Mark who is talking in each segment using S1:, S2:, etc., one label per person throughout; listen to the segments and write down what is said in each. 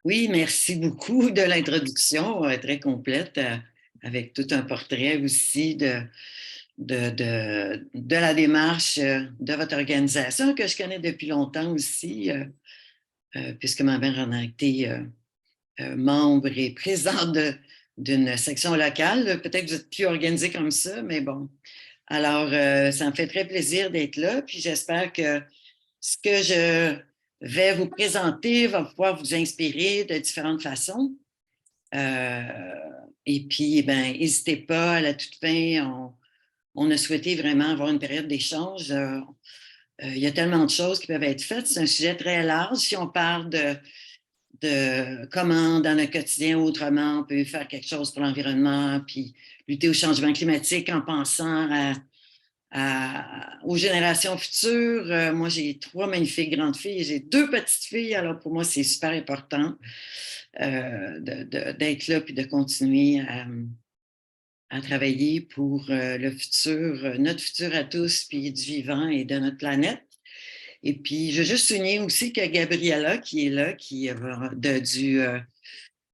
S1: Oui, merci beaucoup de l'introduction très complète, avec tout un portrait aussi de la démarche de votre organisation que je connais depuis longtemps aussi, puisque ma mère en a été membre et présidente d'une section locale. Peut-être que vous êtes plus organisé comme ça, mais bon. Alors, ça me fait très plaisir d'être là, puis j'espère que ce que je vais vous présenter va pouvoir vous inspirer de différentes façons. Euh, et puis, ben, n'hésitez pas, à la toute fin, on a souhaité vraiment avoir une période d'échange. Il y a tellement de choses qui peuvent être faites. C'est un sujet très large. Si on parle de comment, dans le quotidien, autrement, on peut faire quelque chose pour l'environnement, puis lutter au changement climatique en pensant aux générations futures. Moi, j'ai trois magnifiques grandes filles et j'ai deux petites filles. Alors, pour moi, c'est super important d'être là puis de continuer à travailler pour le futur, notre futur à tous, puis du vivant et de notre planète. Et puis, je veux juste souligner aussi que Gabriella, qui est là, qui du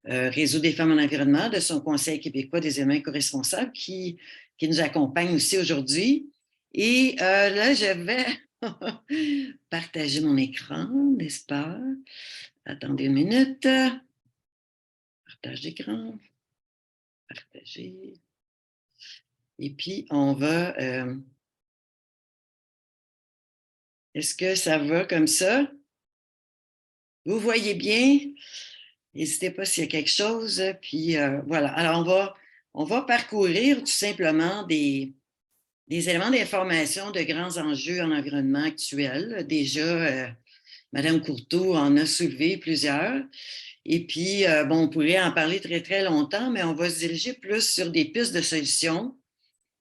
S1: Réseau des femmes en environnement, de son Conseil québécois des humains éco-responsables, qui nous accompagne aussi aujourd'hui. Et là, je vais partager mon écran, n'est-ce pas? Attendez une minute. Partage d'écran, partager. Et puis, on va... est-ce que ça va comme ça? Vous voyez bien? N'hésitez pas s'il y a quelque chose. Puis voilà. Alors, on va parcourir tout simplement des éléments d'information de grands enjeux en environnement actuel. Déjà, Mme Courteau en a soulevé plusieurs. Et puis, bon, on pourrait en parler très, très longtemps, mais on va se diriger plus sur des pistes de solutions.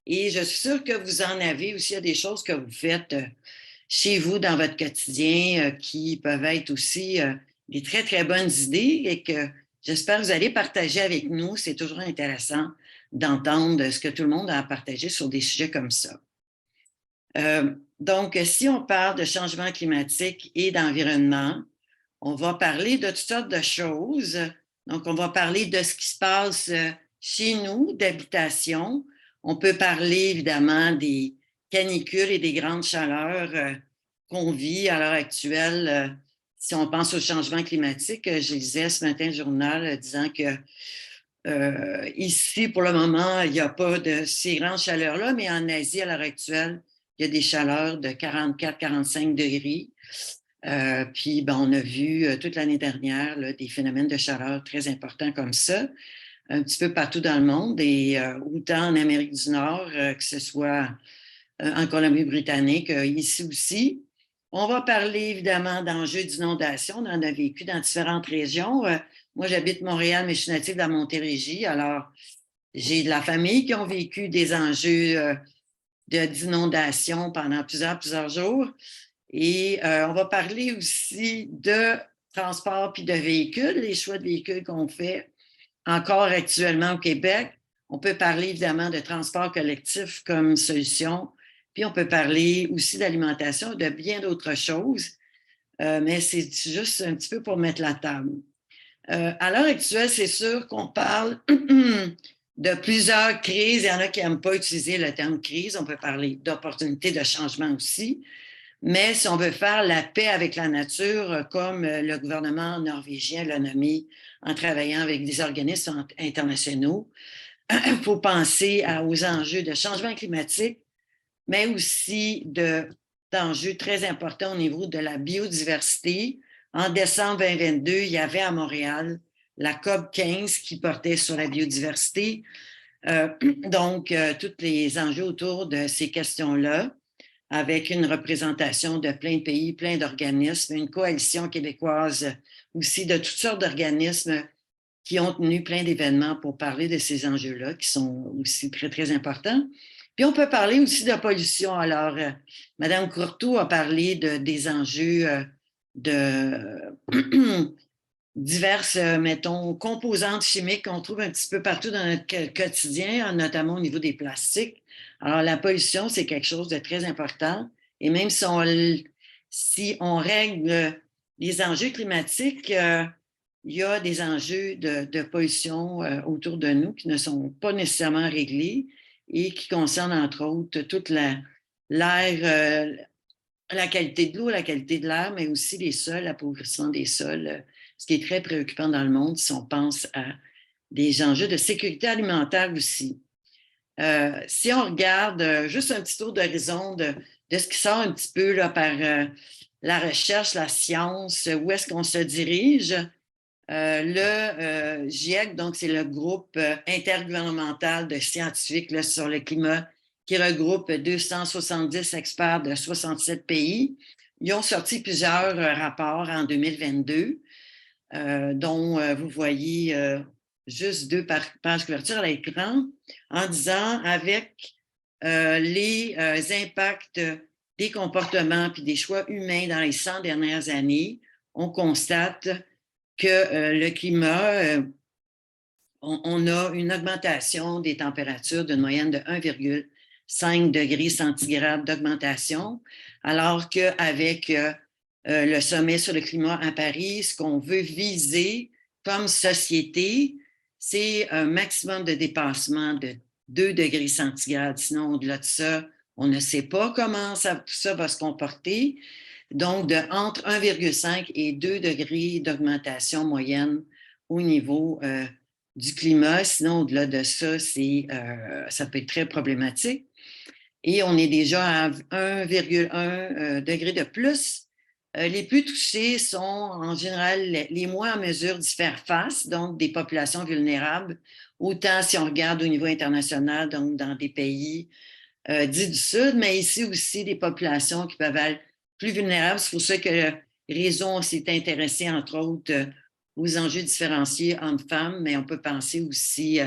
S1: Et je suis sûre que vous en avez aussi. Il y a des choses que vous faites chez vous dans votre quotidien qui peuvent être aussi des très, très bonnes idées et que j'espère que vous allez partager avec nous. C'est toujours intéressant d'entendre ce que tout le monde a à partager sur des sujets comme ça. Donc, si on parle de changement climatique et d'environnement, on va parler de toutes sortes de choses. Donc, on va parler de ce qui se passe chez nous, d'habitation. On peut parler évidemment des canicules et des grandes chaleurs qu'on vit à l'heure actuelle. Si on pense au changement climatique, je lisais ce matin le journal disant que ici, pour le moment, il n'y a pas de ces grandes chaleurs-là, mais en Asie, à l'heure actuelle, il y a des chaleurs de 44-45 degrés. Puis, ben, on a vu toute l'année dernière là, des phénomènes de chaleur très importants comme ça, un petit peu partout dans le monde, et autant en Amérique du Nord que ce soit en Colombie-Britannique, ici aussi. On va parler évidemment d'enjeux d'inondation. On en a vécu dans différentes régions. Moi, j'habite Montréal, mais je suis native de la Montérégie. Alors, j'ai de la famille qui ont vécu des enjeux d'inondation pendant plusieurs jours. Et on va parler aussi de transport puis de véhicules, les choix de véhicules qu'on fait encore actuellement au Québec. On peut parler évidemment de transport collectif comme solution, puis on peut parler aussi d'alimentation, de bien d'autres choses, mais c'est juste un petit peu pour mettre la table. À l'heure actuelle, c'est sûr qu'on parle de plusieurs crises. Il y en a qui n'aiment pas utiliser le terme crise. On peut parler d'opportunités de changement aussi. Mais si on veut faire la paix avec la nature, comme le gouvernement norvégien l'a nommé en travaillant avec des organismes internationaux, il faut penser aux enjeux de changement climatique, mais aussi d'enjeux très importants au niveau de la biodiversité. En décembre 2022, il y avait à Montréal la COP 15 qui portait sur la biodiversité. Donc, tous les enjeux autour de ces questions-là, avec une représentation de plein de pays, plein d'organismes, une coalition québécoise aussi de toutes sortes d'organismes qui ont tenu plein d'événements pour parler de ces enjeux-là, qui sont aussi très, très importants. Puis on peut parler aussi de pollution. Alors, Mme Courteau a parlé des enjeux de diverses, mettons, composantes chimiques qu'on trouve un petit peu partout dans notre quotidien, notamment au niveau des plastiques. Alors, la pollution, c'est quelque chose de très important. Et même si on règle les enjeux climatiques, il y a des enjeux de pollution autour de nous qui ne sont pas nécessairement réglés et qui concernent, entre autres, toute l'air, la qualité de l'eau, la qualité de l'air, mais aussi les sols, l'appauvrissement des sols, ce qui est très préoccupant dans le monde si on pense à des enjeux de sécurité alimentaire aussi. Si on regarde juste un petit tour d'horizon de ce qui sort un petit peu là, par la recherche, la science, où est-ce qu'on se dirige, le GIEC, donc c'est le groupe intergouvernemental de scientifiques là, sur le climat qui regroupe 270 experts de 67 pays. Ils ont sorti plusieurs rapports en 2022, dont vous voyez juste 2 pages couverture à l'écran, en disant avec les impacts des comportements puis des choix humains dans les 100 dernières années, on constate que le climat, on a une augmentation des températures d'une moyenne de 1,5 degrés centigrades d'augmentation, alors qu'avec le sommet sur le climat à Paris, ce qu'on veut viser comme société, c'est un maximum de dépassement de 2 degrés centigrades. Sinon, au-delà de ça, on ne sait pas comment tout ça va se comporter. Donc, entre 1,5 et 2 degrés d'augmentation moyenne au niveau du climat. Sinon, au-delà de ça, ça peut être très problématique. Et on est déjà à 1,1 degré de plus. Les plus touchés sont en général les moins en mesure d'y faire face, donc des populations vulnérables, autant si on regarde au niveau international, donc dans des pays dits du Sud, mais ici aussi des populations qui peuvent être plus vulnérables. C'est pour ça que le réseau s'est intéressé, entre autres, aux enjeux différenciés hommes-femmes, mais on peut penser aussi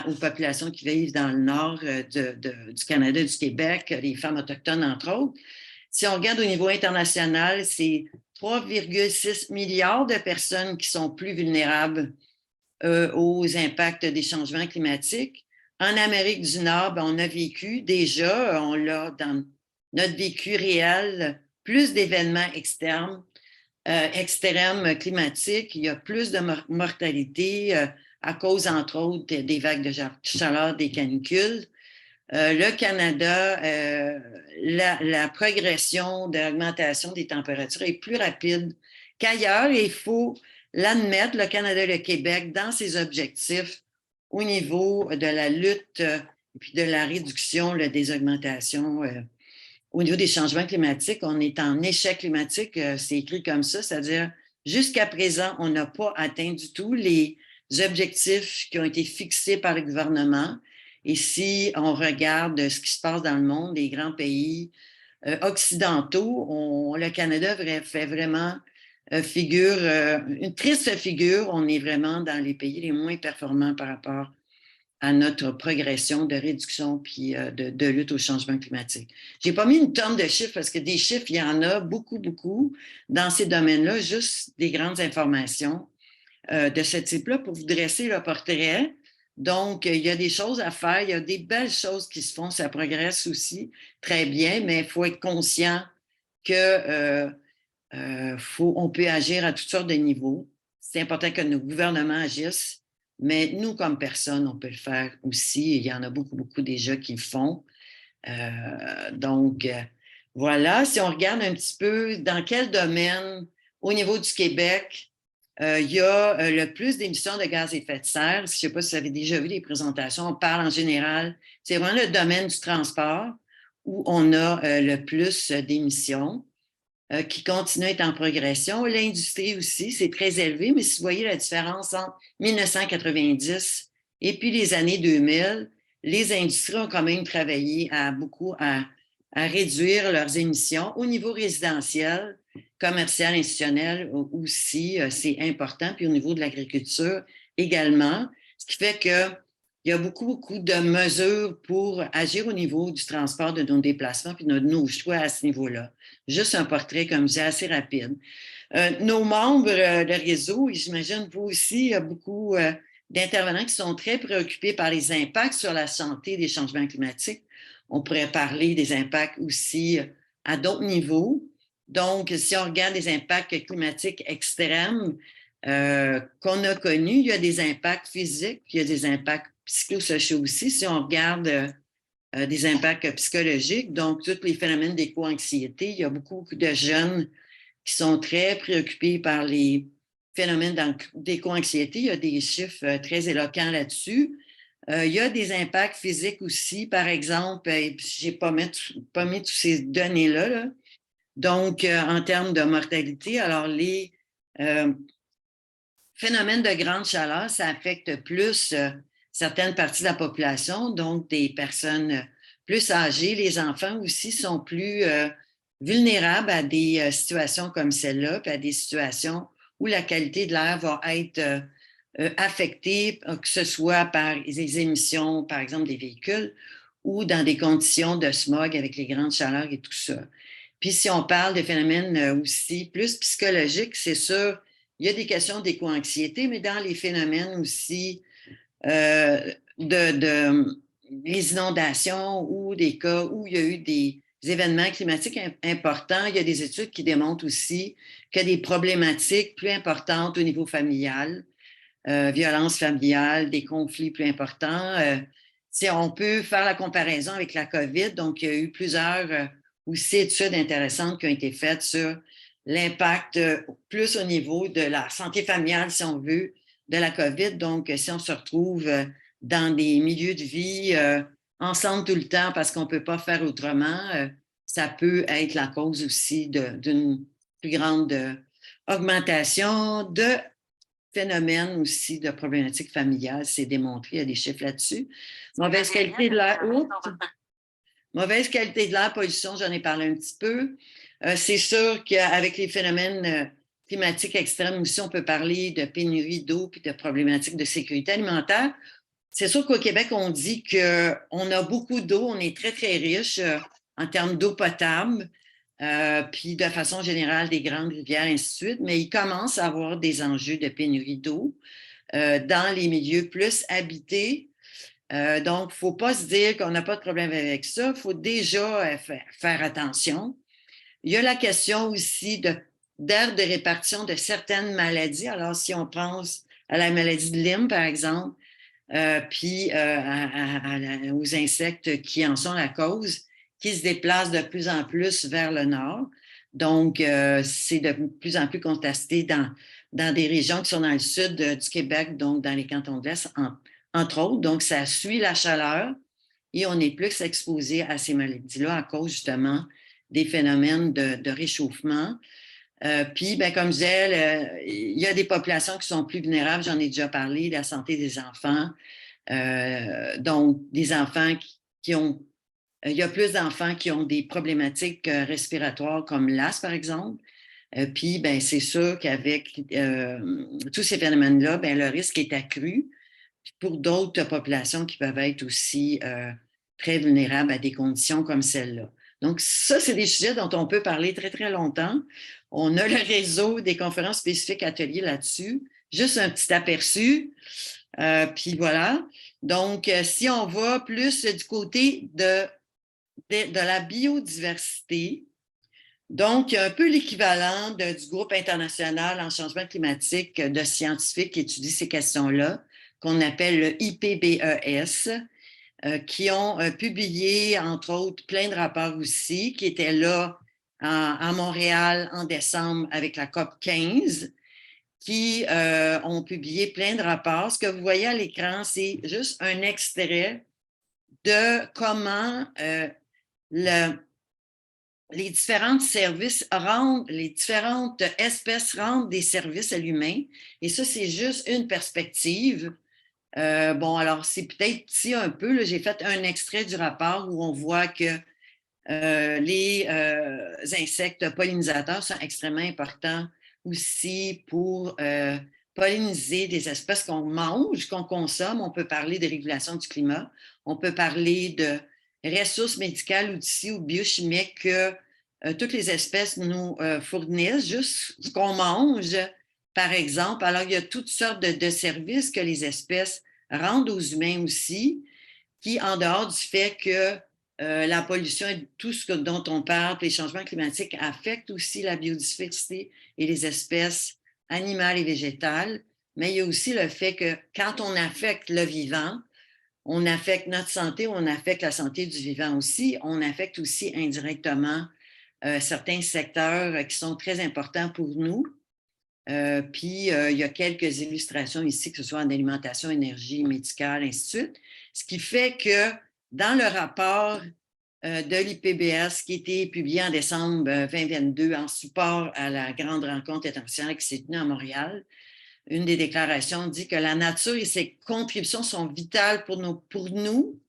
S1: aux populations qui vivent dans le nord du Canada, du Québec, les femmes autochtones, entre autres. Si on regarde au niveau international, c'est 3,6 milliards de personnes qui sont plus vulnérables aux impacts des changements climatiques. En Amérique du Nord, on a vécu déjà, on l'a dans notre vécu réel, plus d'événements externes, extrêmes climatiques. Il y a plus de mortalité à cause, entre autres, des vagues de chaleur, des canicules. Le Canada, la progression de l'augmentation des températures est plus rapide qu'ailleurs et il faut l'admettre, le Canada et le Québec, dans ses objectifs au niveau de la lutte et puis de la réduction des augmentations. Au niveau des changements climatiques, on est en échec climatique, c'est écrit comme ça, c'est-à-dire jusqu'à présent, on n'a pas atteint du tout les objectifs qui ont été fixés par le gouvernement. Et si on regarde ce qui se passe dans le monde, les grands pays occidentaux, le Canada fait vraiment une triste figure. On est vraiment dans les pays les moins performants par rapport à notre progression de réduction puis de lutte au changement climatique. Je n'ai pas mis une tonne de chiffres parce que des chiffres, il y en a beaucoup, beaucoup dans ces domaines-là, juste des grandes informations de ce type-là pour vous dresser le portrait. Donc, il y a des choses à faire, il y a des belles choses qui se font, ça progresse aussi très bien, mais il faut être conscient que on peut agir à toutes sortes de niveaux. C'est important que nos gouvernements agissent, mais nous, comme personne, on peut le faire aussi. Il y en a beaucoup, beaucoup déjà qui le font. Donc, voilà. Si on regarde un petit peu dans quel domaine, au niveau du Québec, il y a le plus d'émissions de gaz à effet de serre. Je ne sais pas si vous avez déjà vu les présentations. On parle en général, c'est vraiment le domaine du transport où on a le plus d'émissions. Qui continue à être en progression. L'industrie aussi, c'est très élevé, mais si vous voyez la différence entre 1990 et puis les années 2000, les industries ont quand même travaillé beaucoup à réduire leurs émissions au niveau résidentiel, commercial, institutionnel aussi, c'est important, puis au niveau de l'agriculture également, ce qui fait que il y a beaucoup, beaucoup de mesures pour agir au niveau du transport de nos déplacements puis de nos choix à ce niveau-là. Juste un portrait, comme je dis, assez rapide. Nos membres de réseau, et j'imagine vous aussi, il y a beaucoup d'intervenants qui sont très préoccupés par les impacts sur la santé des changements climatiques. On pourrait parler des impacts aussi à d'autres niveaux. Donc, si on regarde les impacts climatiques extrêmes, qu'on a connus. Il y a des impacts physiques, puis il y a des impacts psychosociaux aussi. Si on regarde des impacts psychologiques, donc tous les phénomènes d'éco-anxiété, il y a beaucoup de jeunes qui sont très préoccupés par les phénomènes d'éco-anxiété. Il y a des chiffres très éloquents là-dessus. Il y a des impacts physiques aussi, par exemple, je n'ai pas mis toutes ces données-là, là. Donc, en termes de mortalité, alors les phénomènes de grande chaleur, ça affecte plus certaines parties de la population, donc des personnes plus âgées. Les enfants aussi sont plus vulnérables à des situations comme celle-là, puis à des situations où la qualité de l'air va être affectée, que ce soit par les émissions, par exemple, des véhicules, ou dans des conditions de smog avec les grandes chaleurs et tout ça. Puis si on parle de phénomènes aussi plus psychologiques, c'est sûr, il y a des questions d'éco-anxiété, mais dans les phénomènes aussi les inondations ou des cas où il y a eu des événements climatiques importants, il y a des études qui démontrent aussi qu'il y a des problématiques plus importantes au niveau familial, violence familiale, des conflits plus importants. On peut faire la comparaison avec la COVID, donc il y a eu plusieurs aussi études intéressantes qui ont été faites sur l'impact plus au niveau de la santé familiale, si on veut, de la COVID. Donc, si on se retrouve dans des milieux de vie ensemble tout le temps parce qu'on ne peut pas faire autrement, ça peut être la cause aussi d'une plus grande augmentation de phénomènes aussi de problématiques familiales. C'est démontré, il y a des chiffres là-dessus. Mauvaise qualité de l'air. Mauvaise qualité de l'air, pollution, j'en ai parlé un petit peu. C'est sûr qu'avec les phénomènes climatiques extrêmes aussi, on peut parler de pénurie d'eau puis de problématiques de sécurité alimentaire. C'est sûr qu'au Québec, on dit qu'on a beaucoup d'eau, on est très, très riche en termes d'eau potable, puis de façon générale, des grandes rivières, ainsi de suite, mais il commence à avoir des enjeux de pénurie d'eau dans les milieux plus habités. Donc, il ne faut pas se dire qu'on n'a pas de problème avec ça. Il faut déjà faire attention. Il y a la question aussi d'aire de répartition de certaines maladies. Alors, si on pense à la maladie de Lyme, par exemple, puis aux insectes qui en sont la cause, qui se déplacent de plus en plus vers le nord. Donc, c'est de plus en plus contesté dans des régions qui sont dans le sud du Québec, donc dans les cantons de l'Est, entre autres. Donc, ça suit la chaleur et on est plus exposé à ces maladies-là à cause justement des phénomènes de réchauffement. Puis, ben, comme je disais, il y a des populations qui sont plus vulnérables, j'en ai déjà parlé, la santé des enfants. Donc, des enfants qui ont... Il y a plus d'enfants qui ont des problématiques respiratoires comme l'asthme, par exemple. Puis, ben, c'est sûr qu'avec tous ces phénomènes-là, ben, le risque est accru pour d'autres populations qui peuvent être aussi très vulnérables à des conditions comme celle-là. Donc, ça, c'est des sujets dont on peut parler très, très longtemps. On a le réseau des conférences spécifiques ateliers là-dessus. Juste un petit aperçu. Puis voilà. Donc, si on va plus du côté de la biodiversité, donc, un peu l'équivalent du groupe international en changement climatique de scientifiques qui étudient ces questions-là, qu'on appelle le IPBES, qui ont publié, entre autres, plein de rapports aussi, qui étaient là à Montréal en décembre avec la COP 15, qui ont publié plein de rapports. Ce que vous voyez à l'écran, c'est juste un extrait de comment les différents services rendent, les différentes espèces rendent des services à l'humain. Et ça, c'est juste une perspective. Bon, alors, c'est peut-être petit un peu. Là, j'ai fait un extrait du rapport où on voit que les insectes pollinisateurs sont extrêmement importants aussi pour polliniser des espèces qu'on mange, qu'on consomme. On peut parler de régulation du climat. On peut parler de ressources médicales aussi ou biochimiques que toutes les espèces nous fournissent, juste ce qu'on mange, par exemple. Alors, il y a toutes sortes de services que les espèces rendent aux humains aussi, qui, en dehors du fait que la pollution et tout ce dont on parle, les changements climatiques affectent aussi la biodiversité et les espèces animale et végétale, mais il y a aussi le fait que quand on affecte le vivant, on affecte notre santé, on affecte la santé du vivant aussi, on affecte aussi indirectement certains secteurs qui sont très importants pour nous. Puis, il y a quelques illustrations ici, que ce soit en alimentation, énergie, médicale, ainsi de suite. Ce qui fait que dans le rapport de l'IPBES qui a été publié en décembre 2022 en support à la grande rencontre internationale qui s'est tenue à Montréal, une des déclarations dit que la nature et ses contributions sont vitales pour nous.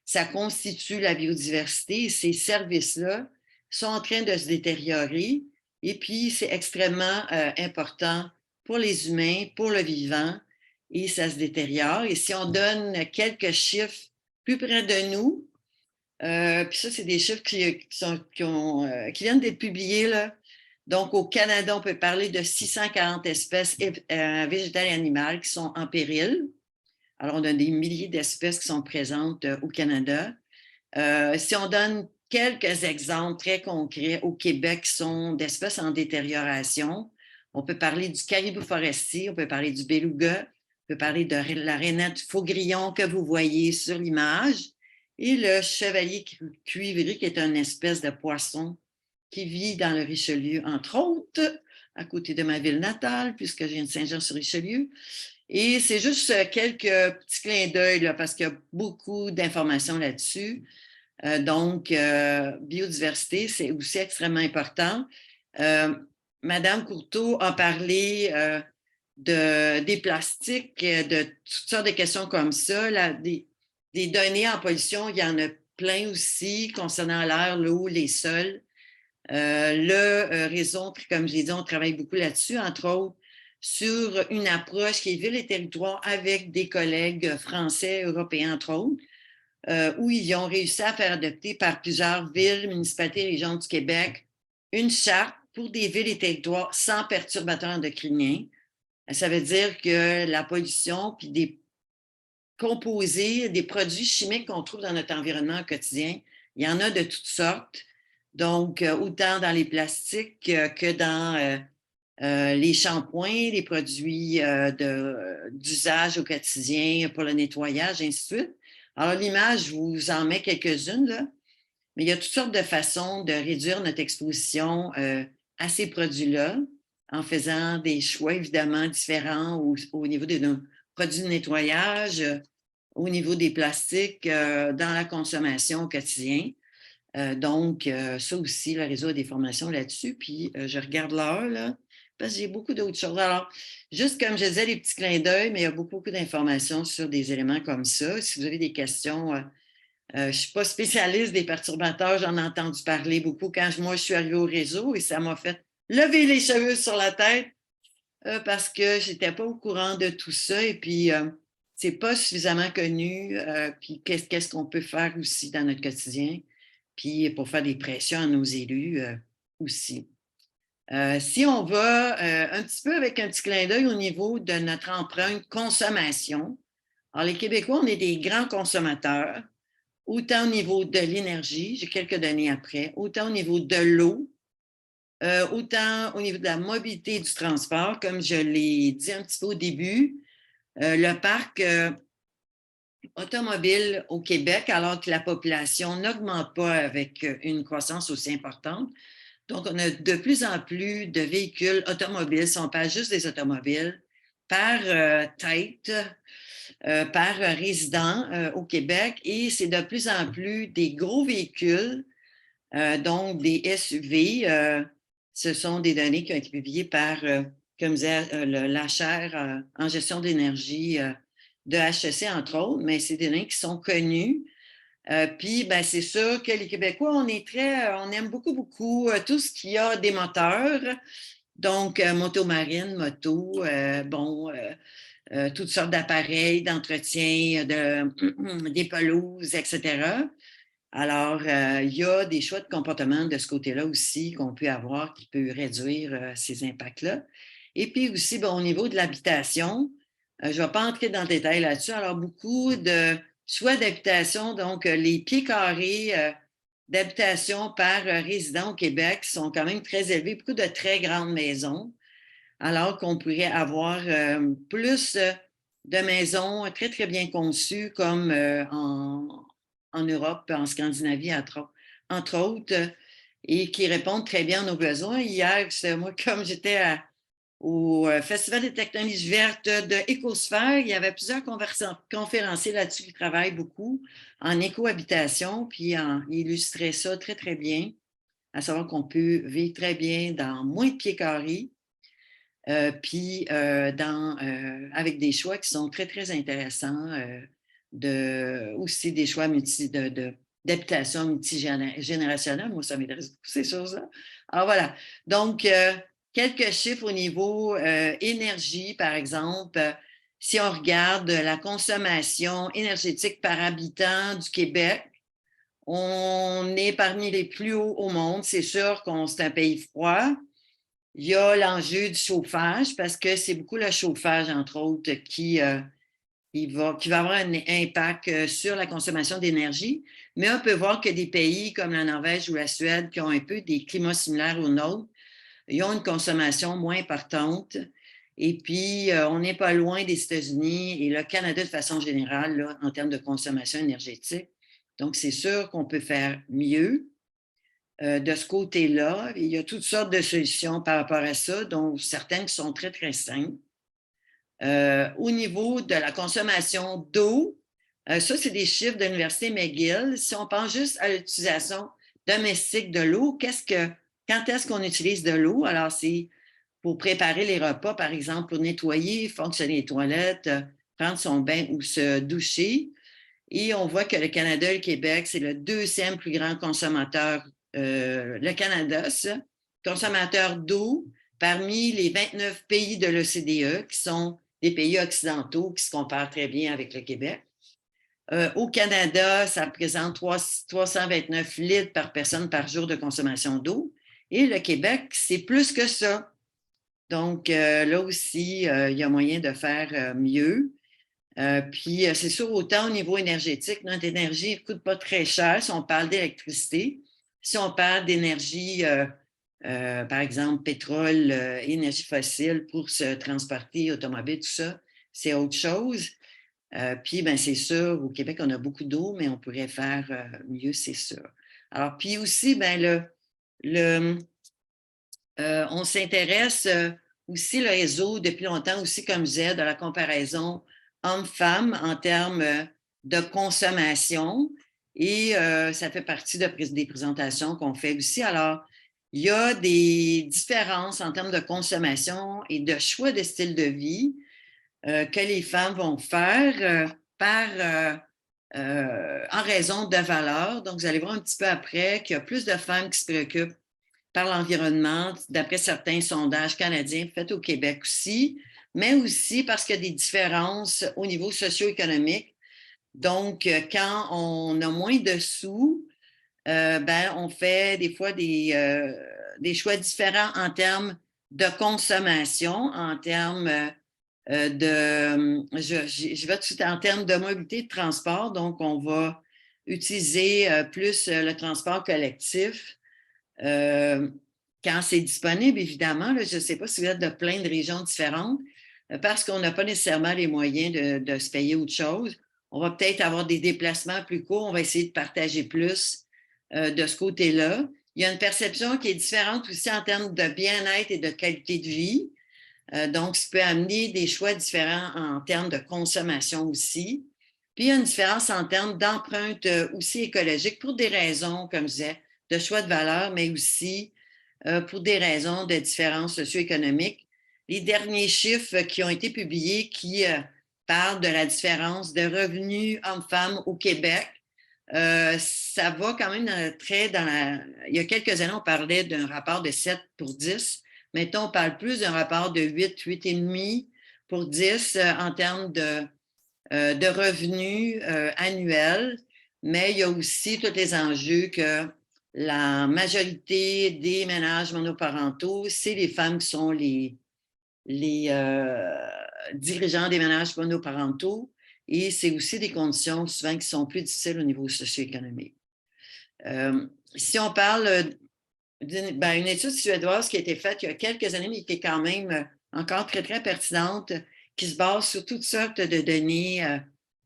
S1: Ça constitue la biodiversité et ces services-là sont en train de se détériorer. Et puis, c'est extrêmement important pour les humains, pour le vivant, et ça se détériore. Et si on donne quelques chiffres plus près de nous, puis ça, c'est des chiffres qui viennent d'être publiés, là. Donc, au Canada, on peut parler de 640 espèces végétales et animales qui sont en péril. Alors, on a des milliers d'espèces qui sont présentes au Canada. Si on donne quelques exemples très concrets au Québec qui sont d'espèces en détérioration, on peut parler du caribou forestier, on peut parler du beluga, on peut parler de la rainette faugrillon que vous voyez sur l'image et le chevalier cuivré qui est une espèce de poisson qui vit dans le Richelieu, entre autres, à côté de ma ville natale, puisque je viens de Saint-Jean-sur-Richelieu. Et c'est juste quelques petits clins d'œil, là, parce qu'il y a beaucoup d'informations là-dessus. Donc, biodiversité, c'est aussi extrêmement important. Madame Courteau a parlé des plastiques, de toutes sortes de questions comme ça. Là, des données en pollution, il y en a plein aussi concernant l'air, l'eau, les sols. Le réseau, comme je l'ai dit, on travaille beaucoup là-dessus, entre autres, sur une approche qui est ville et territoire avec des collègues français, européens, entre autres, où ils ont réussi à faire adopter par plusieurs villes, municipalités et régions du Québec une charte pour des villes et territoires sans perturbateurs endocriniens. Ça veut dire que la pollution puis des composés, des produits chimiques qu'on trouve dans notre environnement au quotidien, il y en a de toutes sortes. Donc, autant dans les plastiques que dans les shampoings, les produits d'usage au quotidien pour le nettoyage, ainsi de suite. Alors, l'image, je vous en mets quelques-unes, là, mais il y a toutes sortes de façons de réduire notre exposition à ces produits-là en faisant des choix évidemment différents au niveau des produits de nettoyage, au niveau des plastiques, dans la consommation au quotidien. Donc, ça aussi, le réseau a des formations là-dessus. Puis, je regarde l'heure, là, parce que j'ai beaucoup d'autres choses. Alors, juste comme je disais, les petits clins d'œil, mais il y a beaucoup d'informations sur des éléments comme ça. Si vous avez des questions, je ne suis pas spécialiste des perturbateurs, j'en ai entendu parler beaucoup quand moi, je suis arrivée au réseau et ça m'a fait lever les cheveux sur la tête parce que je n'étais pas au courant de tout ça. Et puis, c'est pas suffisamment connu. Puis, qu'est-ce qu'on peut faire aussi dans notre quotidien? Puis pour faire des pressions à nos élus aussi. Si on va un petit peu avec un petit clin d'œil au niveau de notre empreinte consommation, alors les Québécois, on est des grands consommateurs, autant au niveau de l'énergie, j'ai quelques données après, autant au niveau de l'eau, autant au niveau de la mobilité et du transport, comme je l'ai dit un petit peu au début, le parc automobile au Québec, alors que la population n'augmente pas avec une croissance aussi importante. Donc, on a de plus en plus de véhicules automobiles, si on parle juste des automobiles, par tête, par résident au Québec. Et c'est de plus en plus des gros véhicules, donc des SUV. Ce sont des données qui ont été publiées par, comme disait, la chaire en gestion d'énergie de HEC, entre autres, mais c'est des données qui sont connues. Puis, ben, c'est sûr que les Québécois, on aime beaucoup, beaucoup tout ce qui a des moteurs. Donc, moto marine, moto, toutes sortes d'appareils d'entretien, des pelouses, etc. Alors, il y a des choix de comportement de ce côté-là aussi qu'on peut avoir qui peut réduire ces impacts-là. Et puis aussi, bon, au niveau de l'habitation, je ne vais pas entrer dans le détail là-dessus. Alors, beaucoup de choix d'habitation, donc les pieds carrés d'habitation par résident au Québec sont quand même très élevés, beaucoup de très grandes maisons. alors qu'on pourrait avoir plus de maisons très, très bien conçues comme en Europe, en Scandinavie, entre autres, et qui répondent très bien à nos besoins. Hier, moi, comme j'étais au Festival des technologies vertes de Écosphère, il y avait plusieurs conférenciers là-dessus qui travaillent beaucoup en écohabitation, puis ils illustraient ça très, très bien, à savoir qu'on peut vivre très bien dans moins de pieds carrés, puis avec des choix qui sont très, très intéressants, aussi des choix d'habitation multigénérationnelle. Moi, ça m'intéresse beaucoup, ces choses-là. Alors voilà. Donc, quelques chiffres au niveau énergie, par exemple. Si on regarde la consommation énergétique par habitant du Québec, on est parmi les plus hauts au monde. C'est sûr qu'on c'est un pays froid. Il y a l'enjeu du chauffage parce que c'est beaucoup le chauffage, entre autres, qui va avoir un impact sur la consommation d'énergie. Mais on peut voir que des pays comme la Norvège ou la Suède, qui ont un peu des climats similaires aux nôtres, ils ont une consommation moins importante. Et puis, on n'est pas loin des États-Unis et le Canada de façon générale, là, en termes de consommation énergétique. Donc, c'est sûr qu'on peut faire mieux de ce côté-là. Il y a toutes sortes de solutions par rapport à ça, dont certaines qui sont très, très simples. Au niveau de la consommation d'eau, ça, c'est des chiffres de l'Université McGill. Si on pense juste à l'utilisation domestique de l'eau, quand est-ce qu'on utilise de l'eau? Alors, c'est pour préparer les repas, par exemple, pour nettoyer, fonctionner les toilettes, prendre son bain ou se doucher. Et on voit que le Canada et le Québec, c'est le deuxième plus grand consommateur, le Canada, ça, consommateur d'eau parmi les 29 pays de l'OCDE, qui sont des pays occidentaux qui se comparent très bien avec le Québec. Au Canada, ça représente 329 litres par personne par jour de consommation d'eau. Et le Québec, c'est plus que ça. Donc, là aussi, il y a moyen de faire mieux. Puis, c'est sûr, autant au niveau énergétique, notre énergie ne coûte pas très cher si on parle d'électricité. Si on parle d'énergie, par exemple, pétrole, énergie fossile pour se transporter, automobile, tout ça, c'est autre chose. Puis, ben, c'est sûr, au Québec, on a beaucoup d'eau, mais on pourrait faire mieux, c'est sûr. Alors, puis aussi, ben, on s'intéresse aussi le réseau depuis longtemps, aussi comme je disais, de la comparaison hommes-femmes en termes de consommation. Et ça fait partie des présentations qu'on fait aussi. Alors, il y a des différences en termes de consommation et de choix de style de vie que les femmes vont faire en raison de valeurs. Donc, vous allez voir un petit peu après qu'il y a plus de femmes qui se préoccupent par l'environnement, d'après certains sondages canadiens faits au Québec aussi, mais aussi parce qu'il y a des différences au niveau socio-économique. Donc, quand on a moins de sous, ben, on fait des fois des choix différents en termes de consommation, en termes je vais tout de suite en termes de mobilité de transport. Donc, on va utiliser plus le transport collectif. Quand c'est disponible, évidemment, là, je ne sais pas si vous êtes de plein de régions différentes, parce qu'on n'a pas nécessairement les moyens de se payer autre chose. On va peut-être avoir des déplacements plus courts, on va essayer de partager plus de ce côté-là. Il y a une perception qui est différente aussi en termes de bien-être et de qualité de vie. Donc, ça peut amener des choix différents en termes de consommation aussi. Puis, il y a une différence en termes d'empreinte aussi écologique pour des raisons, comme je disais, de choix de valeur, mais aussi pour des raisons de différences socio-économiques. Les derniers chiffres qui ont été publiés qui parlent de la différence de revenus hommes-femmes au Québec, ça va quand même Il y a quelques années, on parlait d'un rapport de 7 pour 10. Maintenant, on parle plus d'un rapport de 8, 8,5 pour 10 en termes de revenus annuels. Mais il y a aussi tous les enjeux que la majorité des ménages monoparentaux, c'est les femmes qui sont les dirigeants des ménages monoparentaux. Et c'est aussi des conditions souvent qui sont plus difficiles au niveau socio-économique. Si on parle d'une étude suédoise qui a été faite il y a quelques années, mais qui est quand même encore très, très pertinente, qui se base sur toutes sortes de données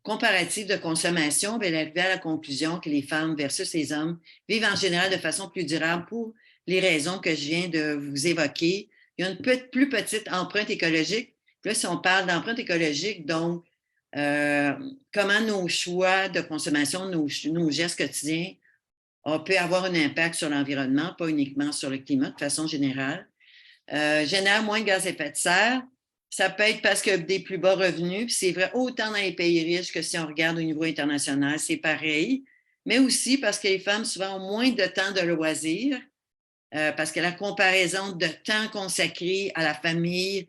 S1: comparatives de consommation. Elle est arrivée à la conclusion que les femmes versus les hommes vivent en général de façon plus durable pour les raisons que je viens de vous évoquer. Il y a une plus petite empreinte écologique. Puis là, si on parle d'empreinte écologique, donc comment nos choix de consommation, nos gestes quotidiens, on peut avoir un impact sur l'environnement, pas uniquement sur le climat de façon générale. Génère moins de gaz à effet de serre. Ça peut être parce que des plus bas revenus, puis c'est vrai autant dans les pays riches que si on regarde au niveau international, c'est pareil, mais aussi parce que les femmes souvent ont moins de temps de loisirs, parce que la comparaison de temps consacré à la famille,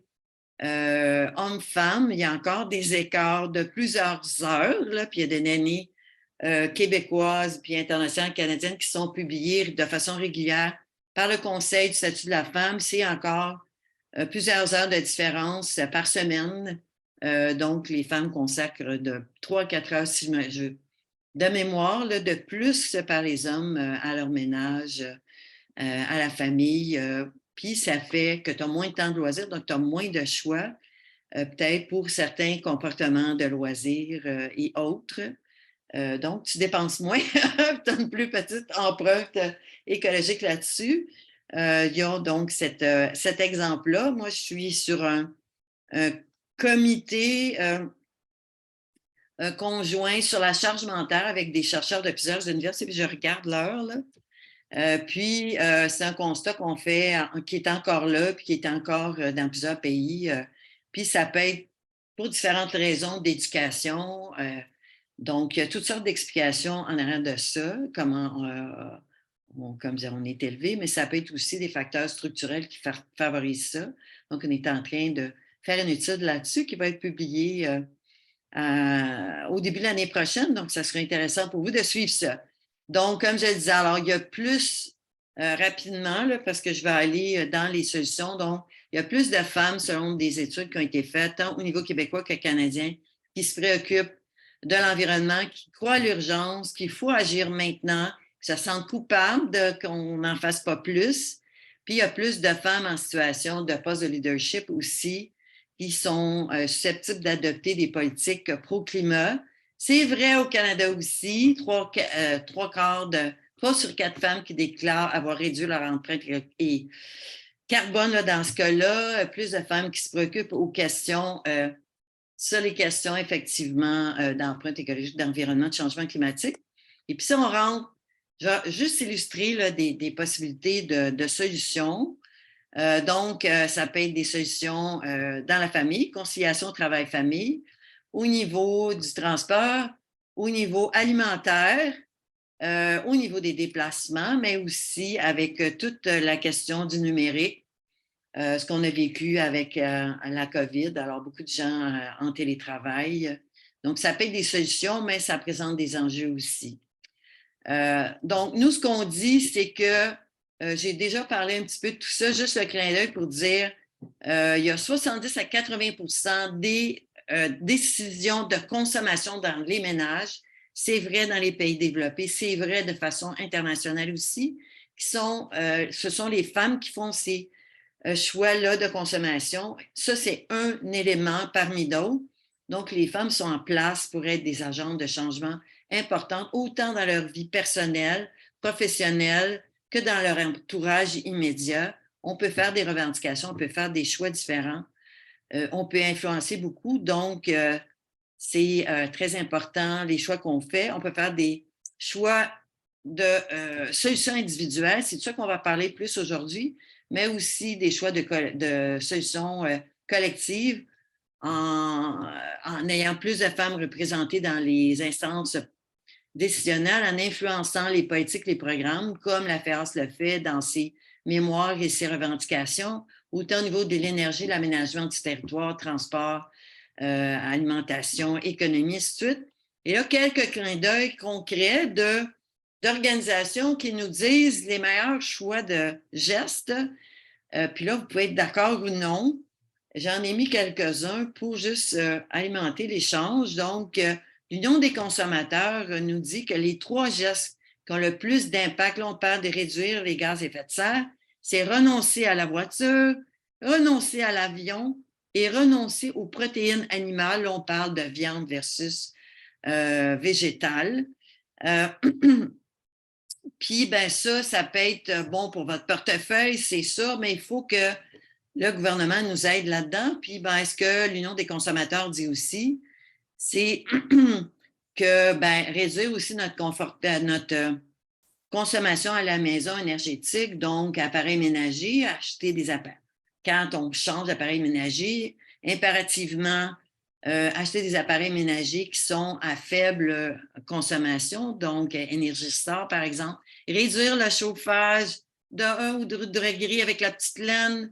S1: homme-femme, il y a encore des écarts de plusieurs heures, là, puis il y a des nannies québécoises puis internationales canadiennes qui sont publiées de façon régulière par le Conseil du statut de la femme. C'est encore plusieurs heures de différence par semaine. Donc, les femmes consacrent de 3 à 4 heures, de mémoire, là, de plus par les hommes à leur ménage, à la famille. Puis, ça fait que tu as moins de temps de loisirs, donc tu as moins de choix, peut-être pour certains comportements de loisirs et autres. Donc, tu dépenses moins, tu as une plus petite empreinte écologique là-dessus. Il y a donc cet exemple-là. Moi, je suis sur un comité conjoint sur la charge mentale avec des chercheurs de plusieurs universités, puis je regarde l'heure, là. Puis, c'est un constat qu'on fait, qui est encore là, puis qui est encore dans plusieurs pays. Puis, ça peut être pour différentes raisons d'éducation. Donc, il y a toutes sortes d'explications en arrière de ça, comment on est élevé, mais ça peut être aussi des facteurs structurels qui favorisent ça. Donc, on est en train de faire une étude là-dessus qui va être publiée au début de l'année prochaine. Donc, ça serait intéressant pour vous de suivre ça. Donc, comme je le disais, alors, il y a plus rapidement, là, parce que je vais aller dans les solutions. Donc, il y a plus de femmes, selon des études qui ont été faites, tant au niveau québécois que canadien, qui se préoccupent de l'environnement, qui croient à l'urgence, qu'il faut agir maintenant, que ça sente coupable qu'on n'en fasse pas plus. Puis, il y a plus de femmes en situation de poste de leadership aussi, qui sont susceptibles d'adopter des politiques pro-climat. C'est vrai au Canada aussi, 3 sur 4 femmes qui déclarent avoir réduit leur empreinte et carbone là, dans ce cas-là, plus de femmes qui se préoccupent aux questions, sur les questions effectivement d'empreinte écologique, d'environnement, de changement climatique. Et puis si on rentre, je vais juste illustrer là, des possibilités de solutions. Donc, ça peut être des solutions dans la famille, conciliation travail-famille, au niveau du transport, au niveau alimentaire, au niveau des déplacements, mais aussi avec toute la question du numérique, ce qu'on a vécu avec la COVID. Alors, beaucoup de gens en télétravail. Donc, ça peut être des solutions, mais ça présente des enjeux aussi. Donc, nous, ce qu'on dit, c'est que j'ai déjà parlé un petit peu de tout ça, juste le clin d'œil pour dire il y a 70 à 80 des décisions de consommation dans les ménages. C'est vrai dans les pays développés, c'est vrai de façon internationale aussi, ce sont les femmes qui font ces choix-là de consommation. Ça, c'est un élément parmi d'autres. Donc, les femmes sont en place pour être des agentes de changement importantes, autant dans leur vie personnelle, professionnelle, que dans leur entourage immédiat. On peut faire des revendications, on peut faire des choix différents. On peut influencer beaucoup. Donc, c'est très important, les choix qu'on fait. On peut faire des choix de solutions individuelles. C'est de ça qu'on va parler plus aujourd'hui, mais aussi des choix de solutions collectives en ayant plus de femmes représentées dans les instances décisionnelles, en influençant les politiques, les programmes, comme la FEAS le fait dans ses mémoires et ses revendications, autant au niveau de l'énergie, l'aménagement du territoire, transport, alimentation, économie, ainsi de suite. Et là, quelques clins d'œil concrets d'organisations qui nous disent les meilleurs choix de gestes. Puis là, vous pouvez être d'accord ou non. J'en ai mis quelques-uns pour juste alimenter l'échange. Donc, l'Union des consommateurs nous dit que les 3 gestes qui ont le plus d'impact, là, on parle de réduire les gaz à effet de serre, c'est renoncer à la voiture, renoncer à l'avion et renoncer aux protéines animales. Là, on parle de viande versus végétale. Puis, ben ça peut être bon pour votre portefeuille, c'est ça, mais il faut que le gouvernement nous aide là-dedans. Puis, ben, ce que l'Union des consommateurs dit aussi, c'est que ben, réduire aussi notre consommation à la maison énergétique, donc appareils ménagers, acheter des appareils. Quand on change d'appareil ménager, impérativement, acheter des appareils ménagers qui sont à faible consommation, donc Énergistar, par exemple. Réduire le chauffage de 1 ou 2 degrés avec la petite laine.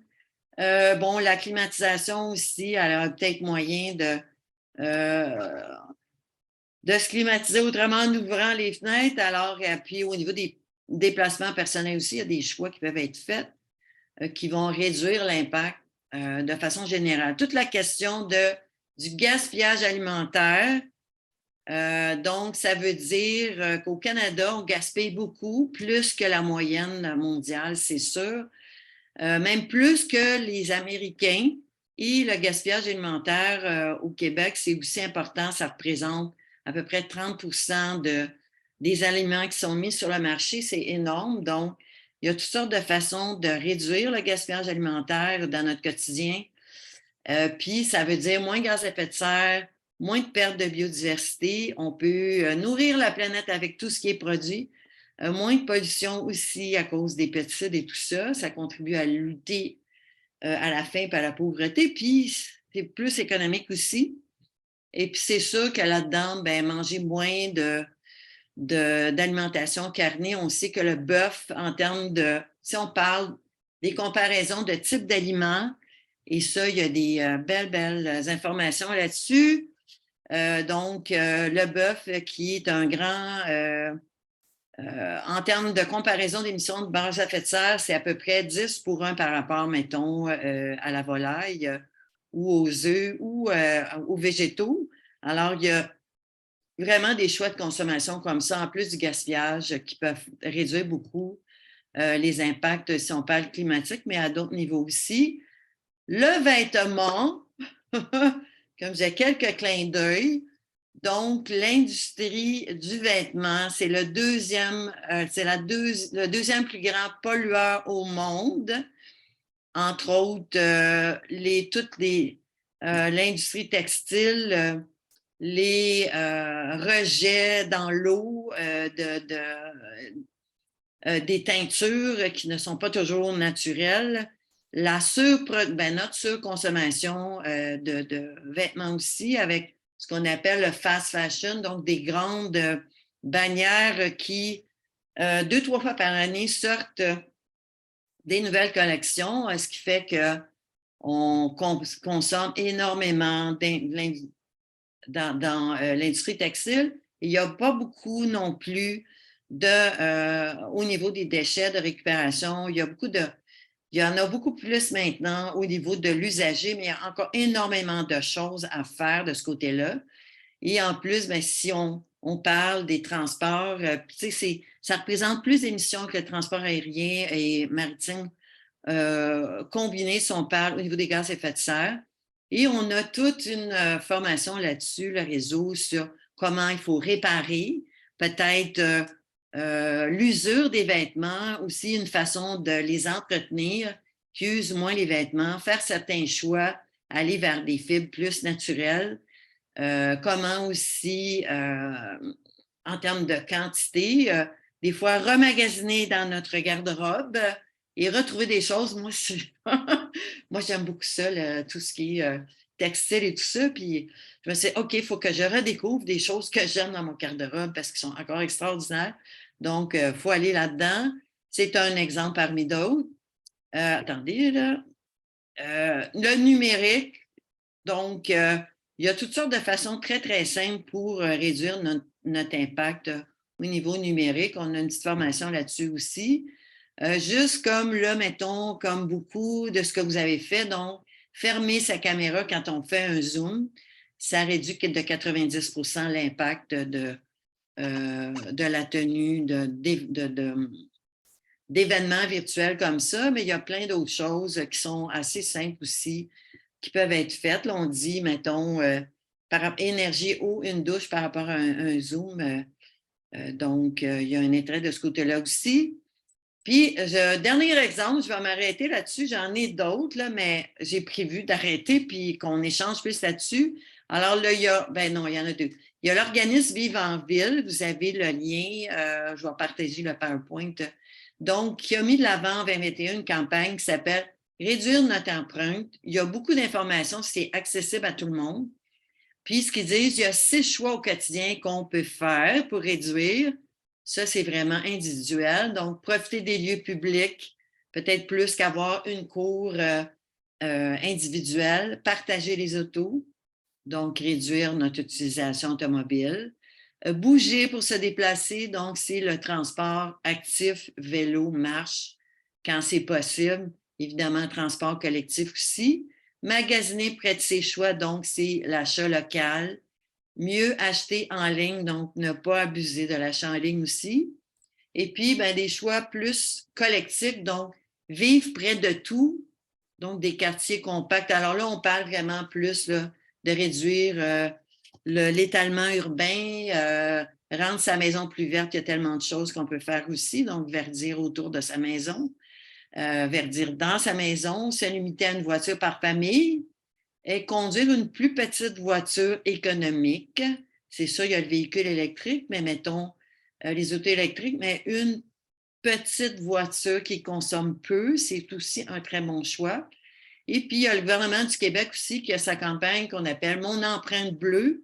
S1: Bon, la climatisation aussi, elle a peut-être moyen de se climatiser autrement en ouvrant les fenêtres. Alors, puis au niveau des déplacements personnels aussi, il y a des choix qui peuvent être faits qui vont réduire l'impact de façon générale. Toute la question du gaspillage alimentaire, donc ça veut dire qu'au Canada, on gaspille beaucoup, plus que la moyenne mondiale, c'est sûr, même plus que les Américains. Et le gaspillage alimentaire au Québec, c'est aussi important, ça représente à peu près 30 des aliments qui sont mis sur le marché, c'est énorme. Donc, il y a toutes sortes de façons de réduire le gaspillage alimentaire dans notre quotidien. Puis, ça veut dire moins de gaz à effet de serre, moins de perte de biodiversité. On peut nourrir la planète avec tout ce qui est produit. Moins de pollution aussi à cause des pesticides et tout ça. Ça contribue à lutter à la faim et à la pauvreté. Puis, c'est plus économique aussi. Et puis, c'est sûr que là-dedans, ben, manger moins d'alimentation carnée, on sait que le bœuf, en termes de, si on parle des comparaisons de types d'aliments, et ça, il y a des belles informations là-dessus. Donc, le bœuf qui est un grand, en termes de comparaison d'émissions de gaz à effet de serre, c'est à peu près 10 pour 1 par rapport, mettons, à la volaille ou aux œufs ou aux végétaux. Alors, il y a vraiment des choix de consommation comme ça, en plus du gaspillage, qui peuvent réduire beaucoup les impacts, si on parle climatique, mais à d'autres niveaux aussi. Le vêtement, comme j'ai quelques clins d'œil, donc l'industrie du vêtement, c'est le deuxième plus grand pollueur au monde, entre autres l'industrie textile, les rejets dans l'eau des teintures qui ne sont pas toujours naturelles, notre surconsommation de vêtements aussi, avec ce qu'on appelle le fast fashion, donc des grandes bannières qui, 2-3 fois par année, sortent des nouvelles collections, ce qui fait qu'on consomme énormément dans l'industrie textile. Il n'y a pas beaucoup non plus au niveau des déchets de récupération. Il y en a beaucoup plus maintenant au niveau de l'usager, mais il y a encore énormément de choses à faire de ce côté-là. Et en plus, bien, si on parle des transports, ça représente plus d'émissions que le transport aérien et maritime combinés si on parle au niveau des gaz à effet de serre. Et on a toute une formation là-dessus, le réseau, sur comment il faut réparer, peut-être l'usure des vêtements, aussi une façon de les entretenir, qui usent moins les vêtements, faire certains choix, aller vers des fibres plus naturelles, comment aussi, en termes de quantité, des fois remagasiner dans notre garde-robe et retrouver des choses. Moi, moi j'aime beaucoup ça, tout ce qui est textile et tout ça. Puis je me suis dit, OK, il faut que je redécouvre des choses que j'aime dans mon garde-robe parce qu'ils sont encore extraordinaires. Donc, il faut aller là-dedans. C'est un exemple parmi d'autres. Attendez, là. Le numérique, donc, il y a toutes sortes de façons très, très simples pour réduire notre impact au niveau numérique. On a une petite formation là-dessus aussi. Juste comme là, mettons, comme beaucoup de ce que vous avez fait, donc, fermer sa caméra quand on fait un zoom, ça réduit de 90% l'impact de la tenue d'événements virtuels comme ça, mais il y a plein d'autres choses qui sont assez simples aussi, qui peuvent être faites. Là, on dit, mettons, par énergie eau, une douche par rapport à un Zoom. Donc, il y a un intérêt de ce côté-là aussi. Puis, dernier exemple, je vais m'arrêter là-dessus. J'en ai d'autres, là, mais j'ai prévu d'arrêter puis qu'on échange plus là-dessus. Alors là, ben non, il y en a deux. Il y a l'organisme Vive en Ville. Vous avez le lien. Je vais partager le PowerPoint. Donc, qui a mis de l'avant en 2021 une campagne qui s'appelle Réduire notre empreinte. Il y a beaucoup d'informations, c'est accessible à tout le monde. Puis, ce qu'ils disent, il y a 6 choix au quotidien qu'on peut faire pour réduire. Ça, c'est vraiment individuel. Donc, profiter des lieux publics, peut-être plus qu'avoir une cour individuelle, partager les autos, donc réduire notre utilisation automobile. Bouger pour se déplacer, donc c'est le transport actif, vélo, marche, quand c'est possible. Évidemment, transport collectif aussi. Magasiner près de ses choix, donc c'est l'achat local. Mieux acheter en ligne, donc ne pas abuser de l'achat en ligne aussi. Et puis, ben, des choix plus collectifs, donc vivre près de tout, donc des quartiers compacts. Alors là, on parle vraiment plus là, de réduire l'étalement urbain, rendre sa maison plus verte. Il y a tellement de choses qu'on peut faire aussi, donc verdir autour de sa maison, verdir dans sa maison, se limiter à une voiture par famille et conduire une plus petite voiture économique. C'est ça, il y a le véhicule électrique, mais mettons les autos électriques, mais une petite voiture qui consomme peu, c'est aussi un très bon choix. Et puis, il y a le gouvernement du Québec aussi qui a sa campagne qu'on appelle Mon empreinte bleue.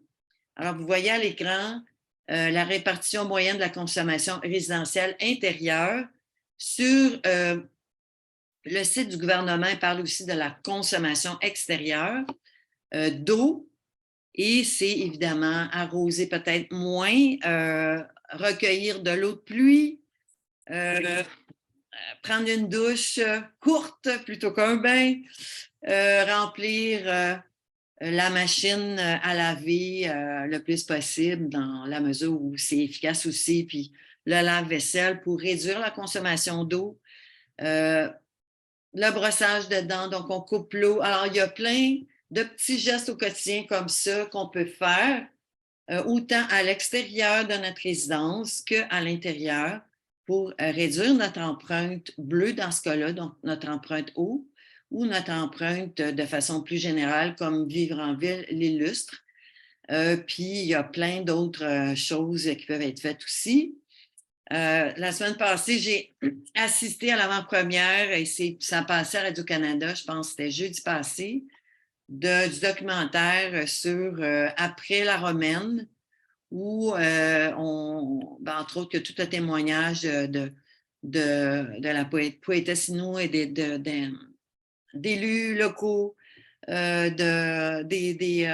S1: Alors, vous voyez à l'écran la répartition moyenne de la consommation résidentielle intérieure. Sur le site du gouvernement, il parle aussi de la consommation extérieure d'eau. Et c'est évidemment arroser peut-être moins, recueillir de l'eau de pluie, prendre une douche courte plutôt qu'un bain, remplir la machine à laver le plus possible dans la mesure où c'est efficace aussi, puis le lave-vaisselle pour réduire la consommation d'eau, le brossage de dents, donc on coupe l'eau. Alors, il y a plein de petits gestes au quotidien comme ça qu'on peut faire, autant à l'extérieur de notre résidence qu'à l'intérieur pour réduire notre empreinte bleue dans ce cas-là, donc notre empreinte eau, ou notre empreinte de façon plus générale, comme vivre en ville l'illustre. Puis, il y a plein d'autres choses qui peuvent être faites aussi. La semaine passée, j'ai assisté à l'avant-première et ça passait à Radio-Canada, je pense que c'était jeudi passé, du documentaire sur Après la Romaine, où entre autres, il y a tout un témoignage de la poétesse Innou et d'élus locaux, des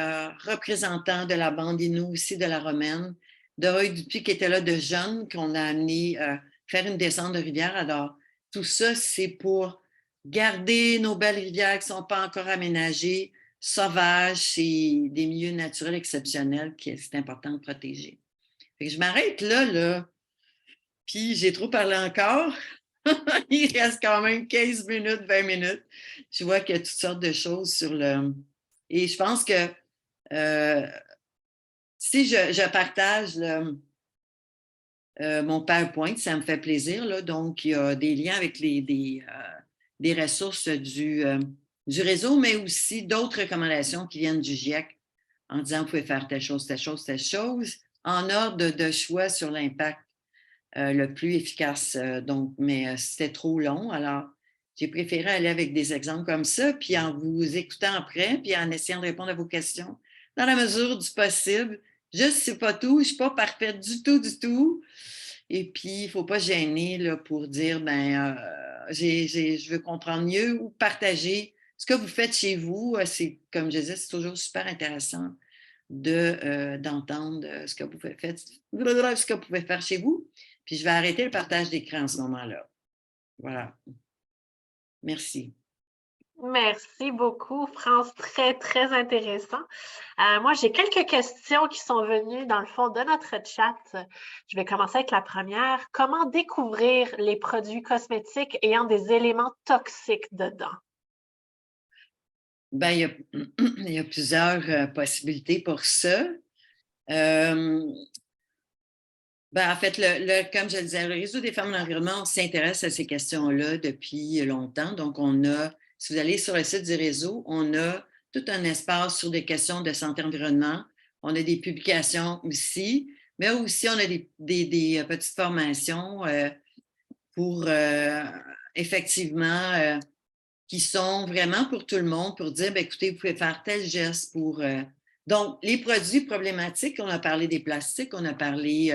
S1: représentants de la bande Innou aussi de la Romaine, de Roy Dupuis qui était là de jeunes, qu'on a amené faire une descente de rivière. Alors, tout ça, c'est pour garder nos belles rivières qui ne sont pas encore aménagées, sauvages, c'est des milieux naturels exceptionnels que c'est important de protéger. Fait que je m'arrête là, puis j'ai trop parlé encore. Il reste quand même 15 minutes, 20 minutes. Je vois qu'il y a toutes sortes de choses sur le... Et je pense que si je partage mon PowerPoint, ça me fait plaisir. Là. Donc, il y a des liens avec des ressources du réseau, mais aussi d'autres recommandations qui viennent du GIEC en disant vous pouvez faire telle chose, telle chose, telle chose, en ordre de choix sur l'impact le plus efficace. Mais c'était trop long. Alors, j'ai préféré aller avec des exemples comme ça, puis en vous écoutant après, puis en essayant de répondre à vos questions dans la mesure du possible. Je ne sais pas tout, je ne suis pas parfaite du tout, du tout. Et puis, il ne faut pas gêner là, pour dire, je veux comprendre mieux ou partager ce que vous faites chez vous. C'est, comme je disais, c'est toujours super intéressant d'entendre ce que vous faites, ce que vous pouvez faire chez vous. Puis je vais arrêter le partage d'écran à ce moment-là. Voilà. Merci.
S2: Merci beaucoup, France. Très, très intéressant. Moi, j'ai quelques questions qui sont venues dans le fond de notre chat. Je vais commencer avec la première. Comment découvrir les produits cosmétiques ayant des éléments toxiques dedans?
S1: Ben, il y a plusieurs possibilités pour ça. Euh, Ben, en fait, comme je le disais, le Réseau des femmes de l'environnement, on s'intéresse à ces questions-là depuis longtemps. Donc, si vous allez sur le site du réseau, on a tout un espace sur des questions de santé environnement. On a des publications aussi, mais aussi on a des petites formations pour effectivement qui sont vraiment pour tout le monde, pour dire, ben, écoutez, vous pouvez faire tel geste pour. Donc, les produits problématiques, on a parlé des plastiques, on a parlé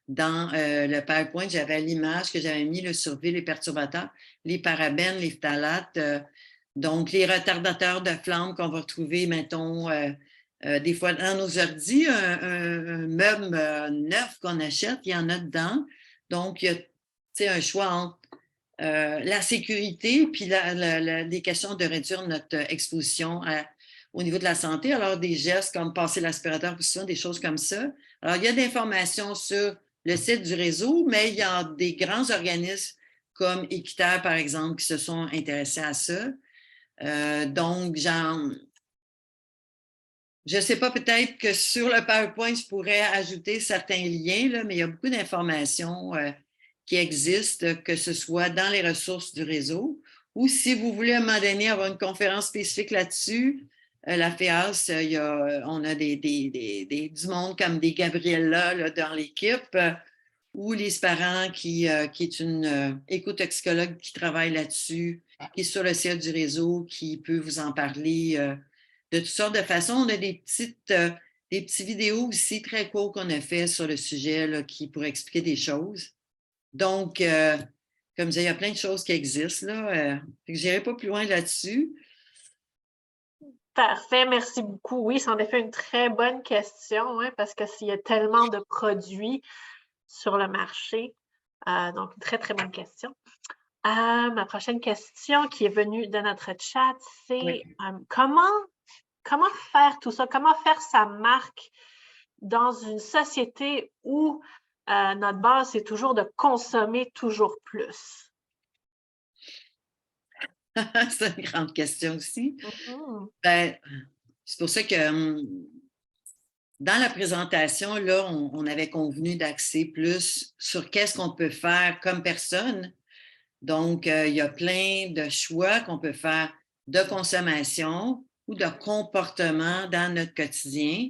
S1: dans le PowerPoint, j'avais l'image que j'avais mis sur les perturbateurs, les parabènes, les phtalates, donc les retardateurs de flamme qu'on va retrouver, mettons, des fois dans nos ordi, un meuble neuf qu'on achète, il y en a dedans. Donc, il y a un choix entre la sécurité, puis des questions de réduire notre exposition au niveau de la santé. Alors, des gestes comme passer l'aspirateur, des choses comme ça. Alors, il y a des informations sur le site du réseau, mais il y a des grands organismes comme Équiterre, par exemple, qui se sont intéressés à ça. Donc, je ne sais pas, peut-être que sur le PowerPoint, je pourrais ajouter certains liens, là, mais il y a beaucoup d'informations qui existent, que ce soit dans les ressources du réseau ou si vous voulez à un moment donné avoir une conférence spécifique là-dessus, la FEAS, on a du monde comme des Gabriella là, dans l'équipe ou Lise Parent qui est une écotoxicologue qui travaille là-dessus, qui est sur le site du réseau, qui peut vous en parler de toutes sortes de façons. On a des petites vidéos aussi très courtes qu'on a fait sur le sujet là, qui pourraient expliquer des choses. Donc, comme je disais, il y a plein de choses qui existent. Là, je n'irai pas plus loin là-dessus.
S2: Parfait, merci beaucoup. Oui, c'est en effet une très bonne question, hein, parce que s'il y a tellement de produits sur le marché, donc une très, très bonne question. Ma prochaine question qui est venue de notre chat, c'est
S1: Oui.
S2: comment faire tout ça? Comment faire sa marque dans une société où notre base, c'est toujours de consommer toujours plus?
S1: C'est une grande question aussi.
S2: Mhm.
S1: Ben, c'est pour ça que dans la présentation, là, on avait convenu d'axer plus sur qu'est-ce qu'on peut faire comme personne. Donc, il y a plein de choix qu'on peut faire de consommation ou de comportement dans notre quotidien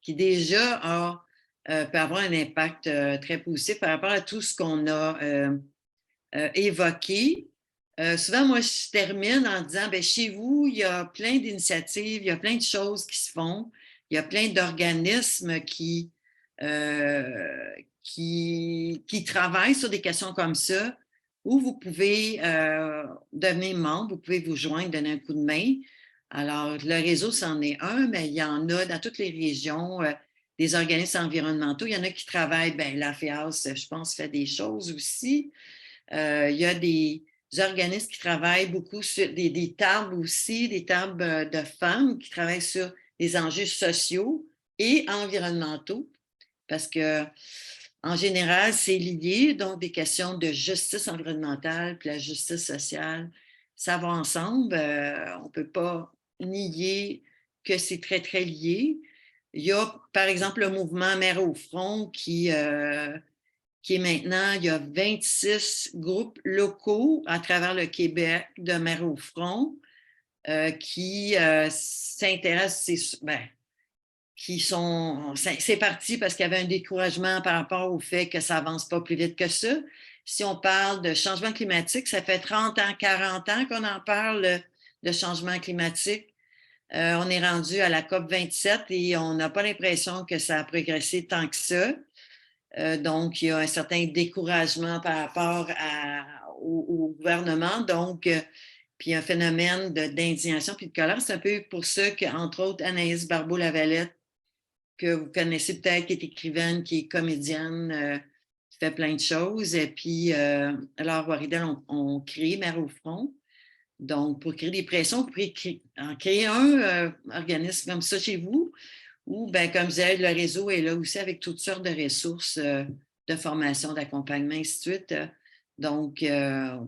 S1: qui déjà peut avoir un impact très positif par rapport à tout ce qu'on a évoqué. Souvent, moi, je termine en disant, ben, chez vous, il y a plein d'initiatives, il y a plein de choses qui se font, il y a plein d'organismes qui travaillent sur des questions comme ça, où vous pouvez devenir membre, vous pouvez vous joindre, donner un coup de main. Alors, le réseau, c'en est un, mais il y en a dans toutes les régions, des organismes environnementaux. Il y en a qui travaillent, ben, la FEAS, je pense, fait des choses aussi. Il y a des organismes qui travaillent beaucoup sur des tables aussi, des tables de femmes qui travaillent sur des enjeux sociaux et environnementaux, parce que en général, c'est lié, donc des questions de justice environnementale puis la justice sociale, ça va ensemble. On ne peut pas nier que c'est très, très lié. Il y a, par exemple, le mouvement Mères au front qui est maintenant, il y a 26 groupes locaux à travers le Québec de Mères au front qui s'intéressent, qui sont, c'est parti parce qu'il y avait un découragement par rapport au fait que ça avance pas plus vite que ça. Si on parle de changement climatique, ça fait 30 ans, 40 ans qu'on en parle de changement climatique. On est rendu à la COP 27 et on n'a pas l'impression que ça a progressé tant que ça. Donc, il y a un certain découragement par rapport au gouvernement. Donc, puis un phénomène d'indignation puis de colère. C'est un peu pour ça qu'entre autres, Anaïs Barbeau-Lavalette, que vous connaissez peut-être, qui est écrivaine, qui est comédienne, qui fait plein de choses. Et puis, Laure Waridel ont créé Mère au front. Donc, pour créer des pressions, vous pouvez en créer un organisme comme ça chez vous, ou, ben, comme je disais, le réseau est là aussi avec toutes sortes de ressources de formation, d'accompagnement, ainsi de suite. Donc,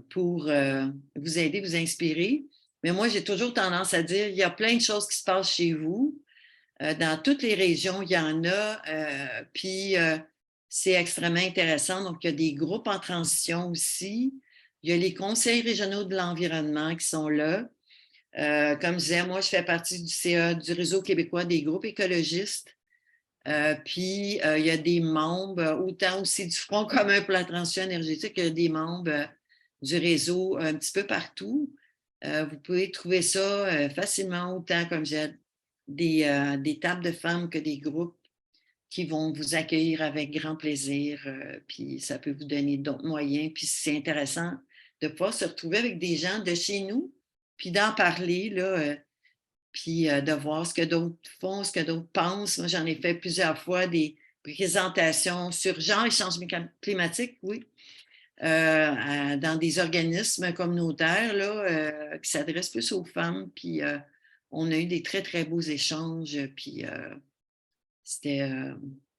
S1: pour vous aider, vous inspirer. Mais moi, j'ai toujours tendance à dire, il y a plein de choses qui se passent chez vous. Dans toutes les régions, il y en a. Puis, c'est extrêmement intéressant. Donc, il y a des groupes en transition aussi. Il y a les conseils régionaux de l'environnement qui sont là. Comme je disais, moi, je fais partie du CA, du Réseau québécois des groupes écologistes. Puis, il y a des membres, autant aussi du Front commun pour la transition énergétique, il y a des membres du réseau un petit peu partout. Vous pouvez trouver ça facilement, autant comme j'ai des tables de femmes que des groupes qui vont vous accueillir avec grand plaisir. Puis, ça peut vous donner d'autres moyens. Puis, c'est intéressant de pouvoir se retrouver avec des gens de chez nous, puis d'en parler, là, puis de voir ce que d'autres font, ce que d'autres pensent. Moi, j'en ai fait plusieurs fois des présentations sur genre et changement climatique, oui, dans des organismes communautaires là, qui s'adressent plus aux femmes. Puis on a eu des très, très beaux échanges. Puis c'était...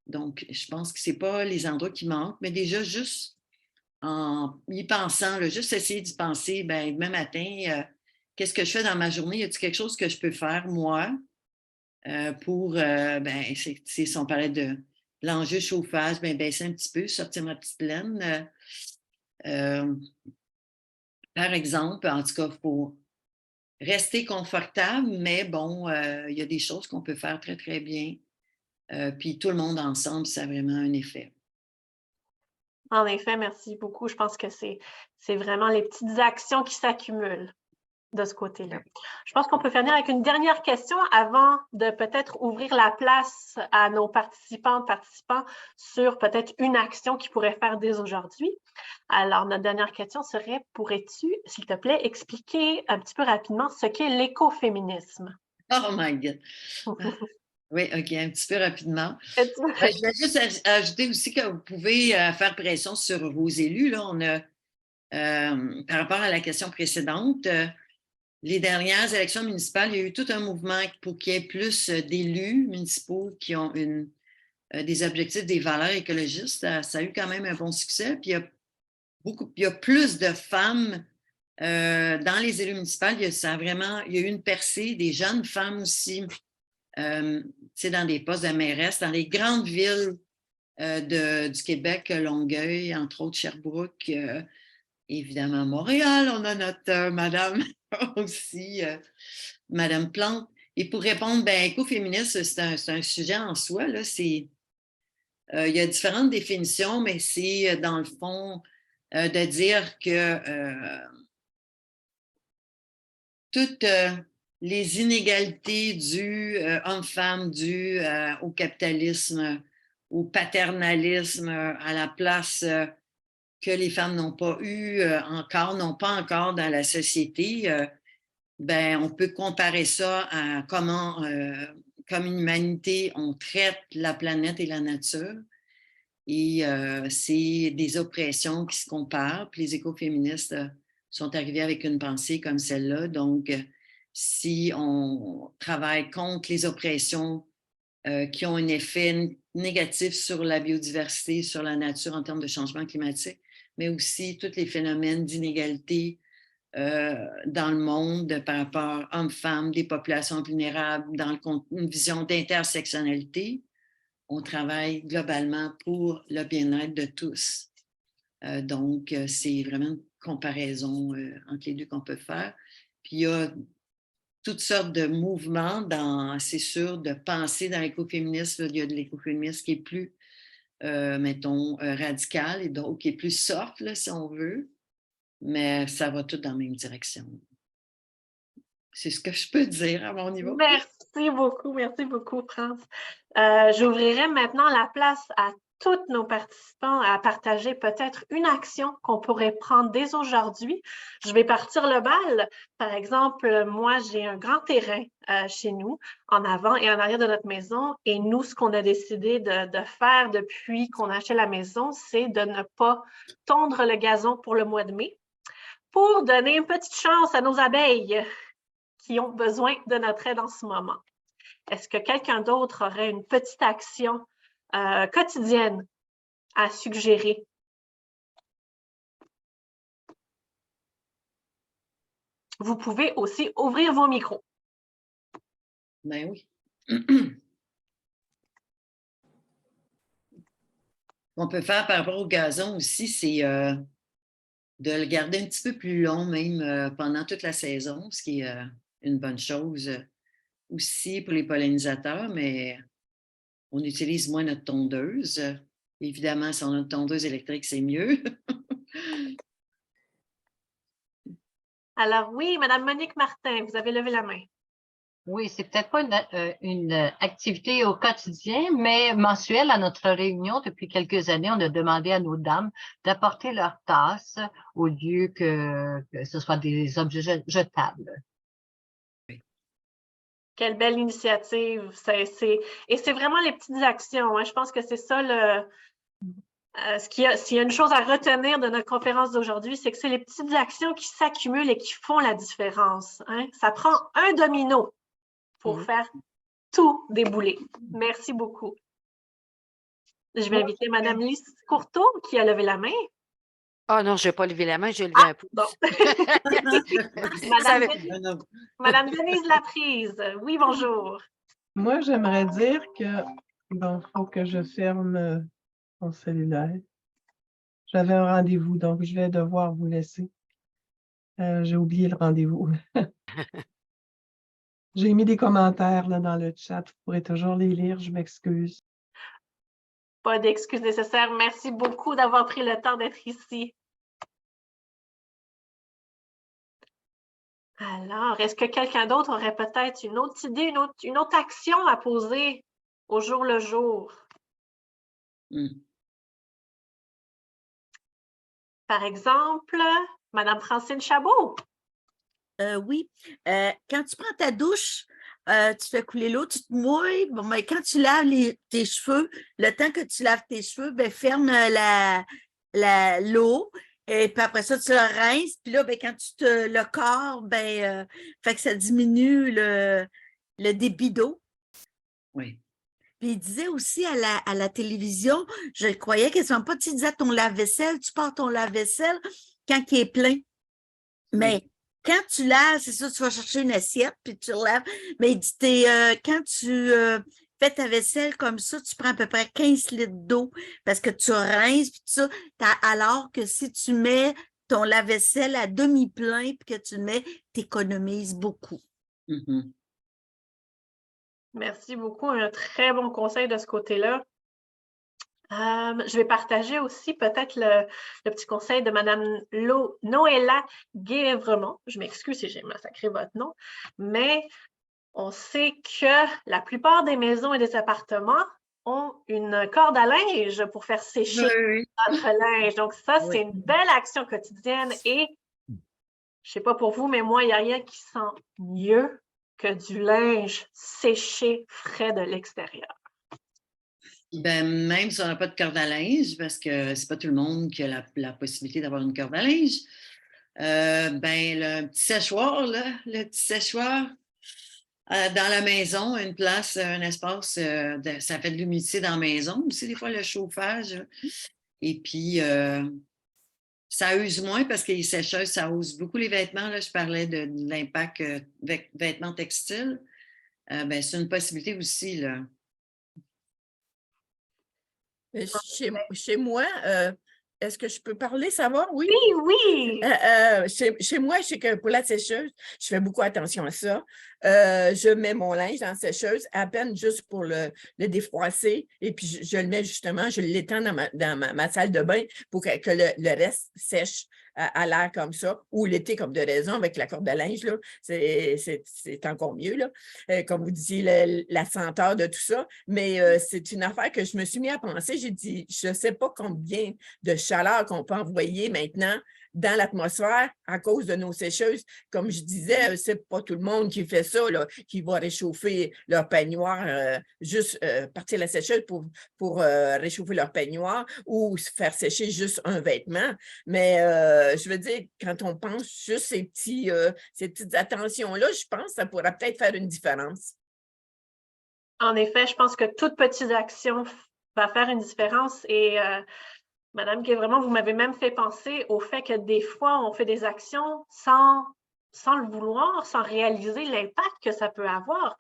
S1: donc, je pense que ce n'est pas les endroits qui manquent, mais déjà, juste en y pensant, là, juste essayer d'y penser, ben, demain matin, qu'est-ce que je fais dans ma journée? Y a-t-il quelque chose que je peux faire, moi, pour, ben, si on parlait de l'enjeu chauffage, ben, baisser un petit peu, sortir ma petite laine. Par exemple, en tout cas, il faut rester confortable, mais bon, il y a des choses qu'on peut faire très, très bien. Puis tout le monde ensemble, ça a vraiment un effet.
S2: En effet, merci beaucoup. Je pense que c'est vraiment les petites actions qui s'accumulent de ce côté-là. Je pense qu'on peut finir avec une dernière question avant de peut-être ouvrir la place à nos participants sur peut-être une action qu'ils pourraient faire dès aujourd'hui. Alors, notre dernière question serait, pourrais-tu, s'il te plaît, expliquer un petit peu rapidement ce qu'est l'écoféminisme?
S1: Oh my God! Oui, OK, un petit peu rapidement. Je voulais juste ajouter aussi que vous pouvez faire pression sur vos élus. Là. On a, par rapport à la question précédente, les dernières élections municipales, il y a eu tout un mouvement pour qu'il y ait plus d'élus municipaux qui ont des objectifs, des valeurs écologistes. Ça a eu quand même un bon succès. Puis il y a plus de femmes dans les élus municipaux. Il y a eu une percée, des jeunes femmes aussi, dans des postes de mairesse, dans les grandes villes du Québec, Longueuil, entre autres Sherbrooke, évidemment Montréal. On a notre madame aussi, Madame Plante. Et pour répondre, ben, écoféministe, c'est un sujet en soi. Là, il y a différentes définitions, mais c'est dans le fond de dire que toutes les inégalités dues hommes-femmes, dues au capitalisme, au paternalisme, à la place que les femmes n'ont pas eu n'ont pas encore dans la société, ben, on peut comparer ça à comment, comme humanité, on traite la planète et la nature. Et c'est des oppressions qui se comparent. Puis les écoféministes sont arrivés avec une pensée comme celle-là. Donc, si on travaille contre les oppressions qui ont un effet négatif sur la biodiversité, sur la nature en termes de changement climatique, mais aussi tous les phénomènes d'inégalité dans le monde par rapport hommes-femmes, des populations vulnérables, dans une vision d'intersectionnalité, on travaille globalement pour le bien-être de tous. Donc, c'est vraiment une comparaison entre les deux qu'on peut faire. Puis, il y a toutes sortes de mouvements, c'est sûr, de pensée dans l'écoféminisme. Il y a de l'écoféminisme qui est plus, mettons, radical et d'autres qui est plus soft, là, si on veut. Mais ça va tout dans la même direction. C'est ce que je peux dire à mon niveau.
S2: Merci beaucoup, France. J'ouvrirai maintenant la place à tous nos participants à partager peut-être une action qu'on pourrait prendre dès aujourd'hui. Je vais partir le bal. Par exemple, moi, j'ai un grand terrain chez nous, en avant et en arrière de notre maison. Et nous, ce qu'on a décidé de faire depuis qu'on a acheté la maison, c'est de ne pas tondre le gazon pour le mois de mai. pour donner une petite chance à nos abeilles qui ont besoin de notre aide en ce moment. Est-ce que quelqu'un d'autre aurait une petite action quotidienne à suggérer? Vous pouvez aussi ouvrir vos micros.
S1: Ben oui. On peut faire par rapport au gazon aussi, c'est de le garder un petit peu plus long, même pendant toute la saison, ce qui est une bonne chose aussi pour les pollinisateurs, mais on utilise moins notre tondeuse. Évidemment, si on a une tondeuse électrique, c'est mieux.
S2: Alors oui, Madame Monique Martin, vous avez levé la main.
S3: Oui, c'est peut-être pas une activité au quotidien, mais mensuelle à notre réunion depuis quelques années, on a demandé à nos dames d'apporter leurs tasses au lieu que ce soit des objets jetables.
S2: Quelle belle initiative. Et c'est vraiment les petites actions. Hein. Je pense que c'est ça s'il y a une chose à retenir de notre conférence d'aujourd'hui, c'est que c'est les petites actions qui s'accumulent et qui font la différence. Hein. Ça prend un domino pour faire tout débouler. Merci beaucoup. Je vais inviter Mme Lise Courteau qui a levé la main.
S4: Ah non, je n'ai pas levé la main, j'ai levé un pouce.
S2: Bon. Madame Denise Laprise, oui, bonjour.
S5: Moi, j'aimerais dire que, bon, il faut que je ferme mon cellulaire. J'avais un rendez-vous, donc je vais devoir vous laisser. J'ai oublié le rendez-vous. J'ai mis des commentaires là, dans le chat. Vous pourrez toujours les lire, je m'excuse.
S2: Pas d'excuses nécessaires. Merci beaucoup d'avoir pris le temps d'être ici. Alors, est-ce que quelqu'un d'autre aurait peut-être une autre idée, une autre action à poser au jour le jour? Par exemple, Madame Francine Chabot.
S6: Oui. Quand tu prends ta douche, tu fais couler l'eau, tu te mouilles. Bon, ben, quand tu laves tes cheveux, le temps que tu laves tes cheveux, ben, ferme l'eau. Et puis après ça, tu le rinces. Puis là, ben, quand le corps, ben, fait que ça diminue le débit d'eau.
S1: Oui.
S6: Puis il disait aussi à la télévision, je le croyais quasiment pas, tu disais à ton lave-vaisselle, tu pars ton lave-vaisselle quand il est plein. Mais quand tu laves, c'est ça, tu vas chercher une assiette, puis tu laves. Mais il dit, quand tu fais ta vaisselle comme ça, tu prends à peu près 15 litres d'eau parce que tu rinces, puis tout ça. Alors que si tu mets ton lave-vaisselle à demi-plein, puis que tu le mets, tu économises beaucoup.
S2: Merci beaucoup. Un très bon conseil de ce côté-là. Je vais partager aussi peut-être le petit conseil de Mme Noëlla Guévremont. Je m'excuse si j'ai massacré votre nom, mais on sait que la plupart des maisons et des appartements ont une corde à linge pour faire sécher notre linge. Donc ça, c'est une belle action quotidienne et je ne sais pas pour vous, mais moi, il n'y a rien qui sent mieux que du linge séché frais de l'extérieur.
S1: Ben, même si on n'a pas de corde à linge, parce que c'est pas tout le monde qui a la possibilité d'avoir une corde à linge, ben, le petit séchoir, là, le petit séchoir dans la maison, une place, un espace, ça fait de l'humidité dans la maison aussi, des fois le chauffage. Et puis, ça use moins parce que les sécheuses, ça use beaucoup les vêtements. Là, je parlais de l'impact vêtements textiles. Ben, c'est une possibilité aussi, là.
S7: Chez moi, est-ce que je peux parler, ça va? Oui?
S2: Oui!
S7: Chez moi, je sais que pour la sécheuse, je fais beaucoup attention à ça. Je mets mon linge dans la sécheuse à peine juste pour le défroisser et puis je le mets justement, je l'étends dans ma salle de bain pour que le reste sèche à l'air comme ça, ou l'été comme de raison avec la corde à linge, là, c'est encore mieux, là. Comme vous disiez, la senteur de tout ça, mais c'est une affaire que je me suis mis à penser. J'ai dit, je ne sais pas combien de chaleur qu'on peut envoyer maintenant dans l'atmosphère à cause de nos sécheuses. Comme je disais, c'est pas tout le monde qui fait ça, là, qui va réchauffer leur peignoir, juste partir la sécheuse pour réchauffer leur peignoir ou faire sécher juste un vêtement. Mais je veux dire, quand on pense juste ces petites attentions-là, je pense que ça pourrait peut-être faire une différence.
S2: En effet, je pense que toute petite action va faire une différence et Madame Gay, vraiment, vous m'avez même fait penser au fait que des fois, on fait des actions sans le vouloir, sans réaliser l'impact que ça peut avoir.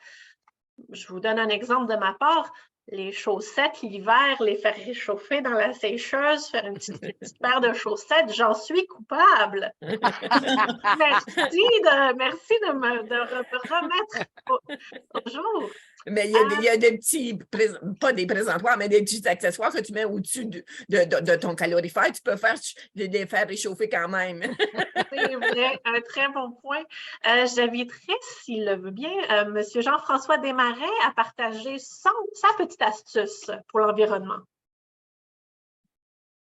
S2: Je vous donne un exemple de ma part. Les chaussettes, l'hiver, les faire réchauffer dans la sécheuse, faire une petite paire de chaussettes, j'en suis coupable. Merci de me remettre au jour.
S7: Mais il y a des petits, pas des présentoirs, mais des petits accessoires que tu mets au-dessus de ton calorifère. Tu peux les faire réchauffer quand même.
S2: C'est vrai, un très bon point. J'inviterais, s'il le veut bien, M. Jean-François Desmarais à partager sa petite astuce pour l'environnement.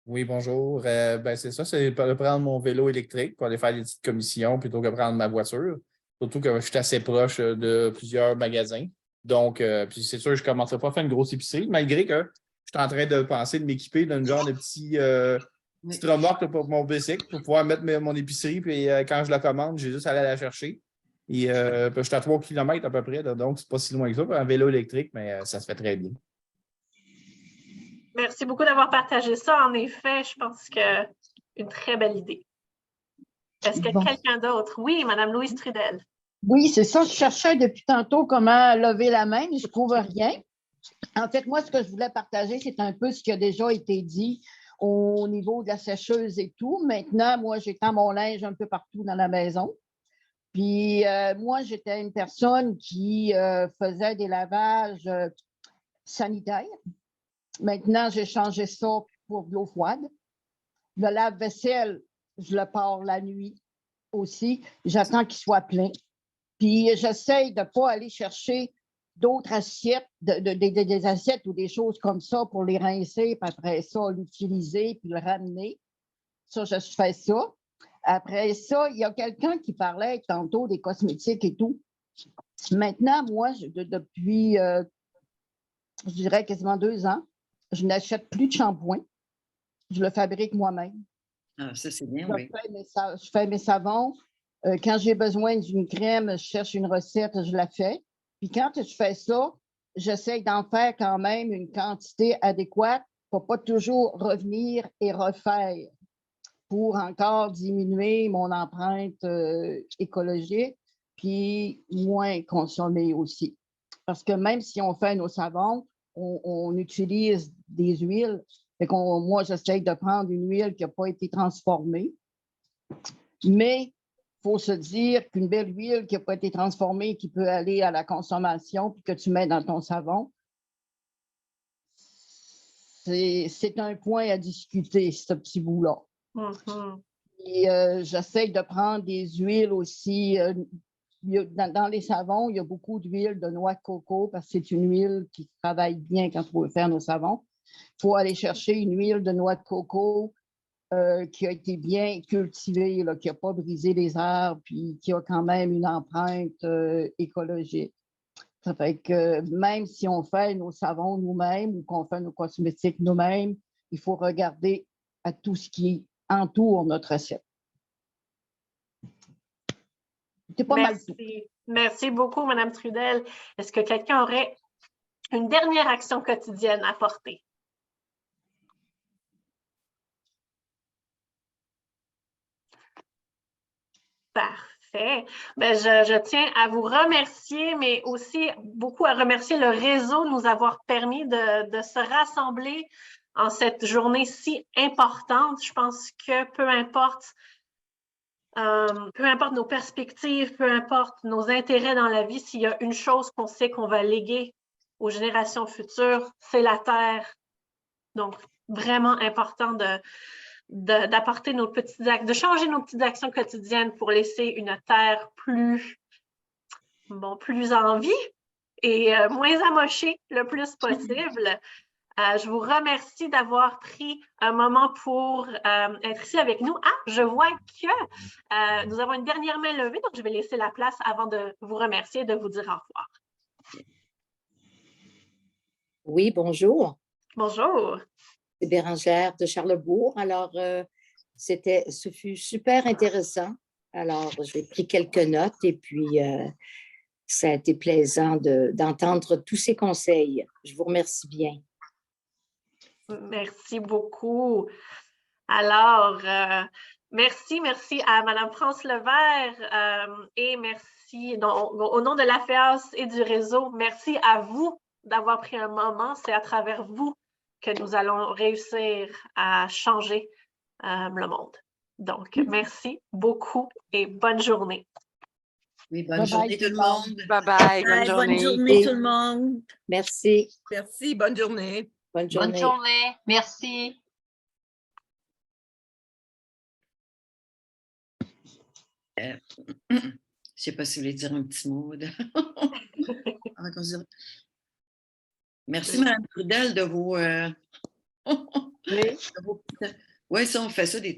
S8: Oui, bonjour. C'est ça, c'est de prendre mon vélo électrique pour aller faire des petites commissions plutôt que prendre ma voiture. Surtout que je suis assez proche de plusieurs magasins. Donc, puis c'est sûr, je ne commencerai pas à faire une grosse épicerie, malgré que je suis en train de penser de m'équiper d'un genre de petite remorque pour mon bicycle pour pouvoir mettre mon épicerie. Puis quand je la commande, j'ai juste à aller la chercher. Et puis, je suis à 3 km à peu près, donc c'est pas si loin que ça. Un vélo électrique, mais ça se fait très bien.
S2: Merci beaucoup d'avoir partagé ça. En effet, je pense que c'est une très belle idée. Est-ce qu'il y a quelqu'un d'autre? Oui, Mme Louise Trudel.
S9: Oui, c'est ça. Je cherchais depuis tantôt comment lever la main, mais je ne trouve rien. En fait, moi, ce que je voulais partager, c'est un peu ce qui a déjà été dit au niveau de la sécheuse et tout. Maintenant, moi, j'étends mon linge un peu partout dans la maison. Puis, moi, j'étais une personne qui faisait des lavages sanitaires. Maintenant, j'ai changé ça pour de l'eau froide. Le lave-vaisselle, je le pars la nuit aussi. J'attends qu'il soit plein. Puis, j'essaye de ne pas aller chercher d'autres assiettes, des assiettes ou des choses comme ça pour les rincer, puis après ça, l'utiliser, puis le ramener. Ça, je fais ça. Après ça, il y a quelqu'un qui parlait tantôt des cosmétiques et tout. Maintenant, moi, depuis, je dirais quasiment 2 ans, je n'achète plus de shampoing. Je le fabrique moi-même.
S1: Ah, ça, c'est bien, oui.
S9: Je fais mes savons. Quand j'ai besoin d'une crème, je cherche une recette, je la fais. Puis quand je fais ça, j'essaie d'en faire quand même une quantité adéquate pour pas toujours revenir et refaire pour encore diminuer mon empreinte écologique puis moins consommer aussi. Parce que même si on fait nos savons, on utilise des huiles. Fait moi, j'essaie de prendre une huile qui n'a pas été transformée. Mais il faut se dire qu'une belle huile qui n'a pas été transformée, qui peut aller à la consommation, puis que tu mets dans ton savon, c'est un point à discuter, ce petit bout-là.
S2: Mm-hmm.
S9: Et j'essaie de prendre des huiles aussi. Dans les savons, il y a beaucoup d'huile de noix de coco parce que c'est une huile qui travaille bien quand on veut faire nos savons. Il faut aller chercher une huile de noix de coco qui a été bien cultivée, là, qui n'a pas brisé les arbres, puis qui a quand même une empreinte écologique. Ça fait que même si on fait nos savons nous-mêmes ou qu'on fait nos cosmétiques nous-mêmes, il faut regarder à tout ce qui entoure notre assiette. C'est pas mal tout.
S2: Merci beaucoup, Mme Trudel. Est-ce que quelqu'un aurait une dernière action quotidienne à porter? Parfait. Ben, je tiens à vous remercier, mais aussi beaucoup à remercier le réseau de nous avoir permis de se rassembler en cette journée si importante. Je pense que peu importe nos perspectives, peu importe nos intérêts dans la vie, s'il y a une chose qu'on sait qu'on va léguer aux générations futures, c'est la Terre. Donc, vraiment important d'apporter nos petites actes, de changer nos petites actions quotidiennes pour laisser une terre plus en vie et moins amochée le plus possible. Je vous remercie d'avoir pris un moment pour être ici avec nous. Ah, je vois que nous avons une dernière main levée, donc je vais laisser la place avant de vous remercier et de vous dire au revoir.
S10: Oui, bonjour.
S2: Bonjour.
S10: C'est Bérangère de Charlesbourg. Alors, ce fut super intéressant. Alors, j'ai pris quelques notes et puis ça a été plaisant d'entendre tous ces conseils. Je vous remercie bien.
S2: Merci beaucoup. Alors, merci à Mme France Levert et merci au nom de l'AFEAS et du réseau, merci à vous d'avoir pris un moment. C'est à travers vous que nous allons réussir à changer le monde. Donc, merci beaucoup et bonne journée.
S1: Oui, bonne
S9: Bye
S1: journée
S9: bye,
S1: tout le
S9: tout le monde.
S1: monde.
S4: Bye bye. Bonne
S6: Bye, bonne
S4: journée.
S6: journée tout le monde.
S10: Merci.
S7: Merci, bonne journée.
S10: Bonne
S3: Bonne
S10: journée.
S3: journée. Merci.
S1: Je ne sais pas si vous voulez dire un petit mot. Merci, Mme Trudel, de vos...
S9: Oui.
S1: Oui, ça, on fait ça des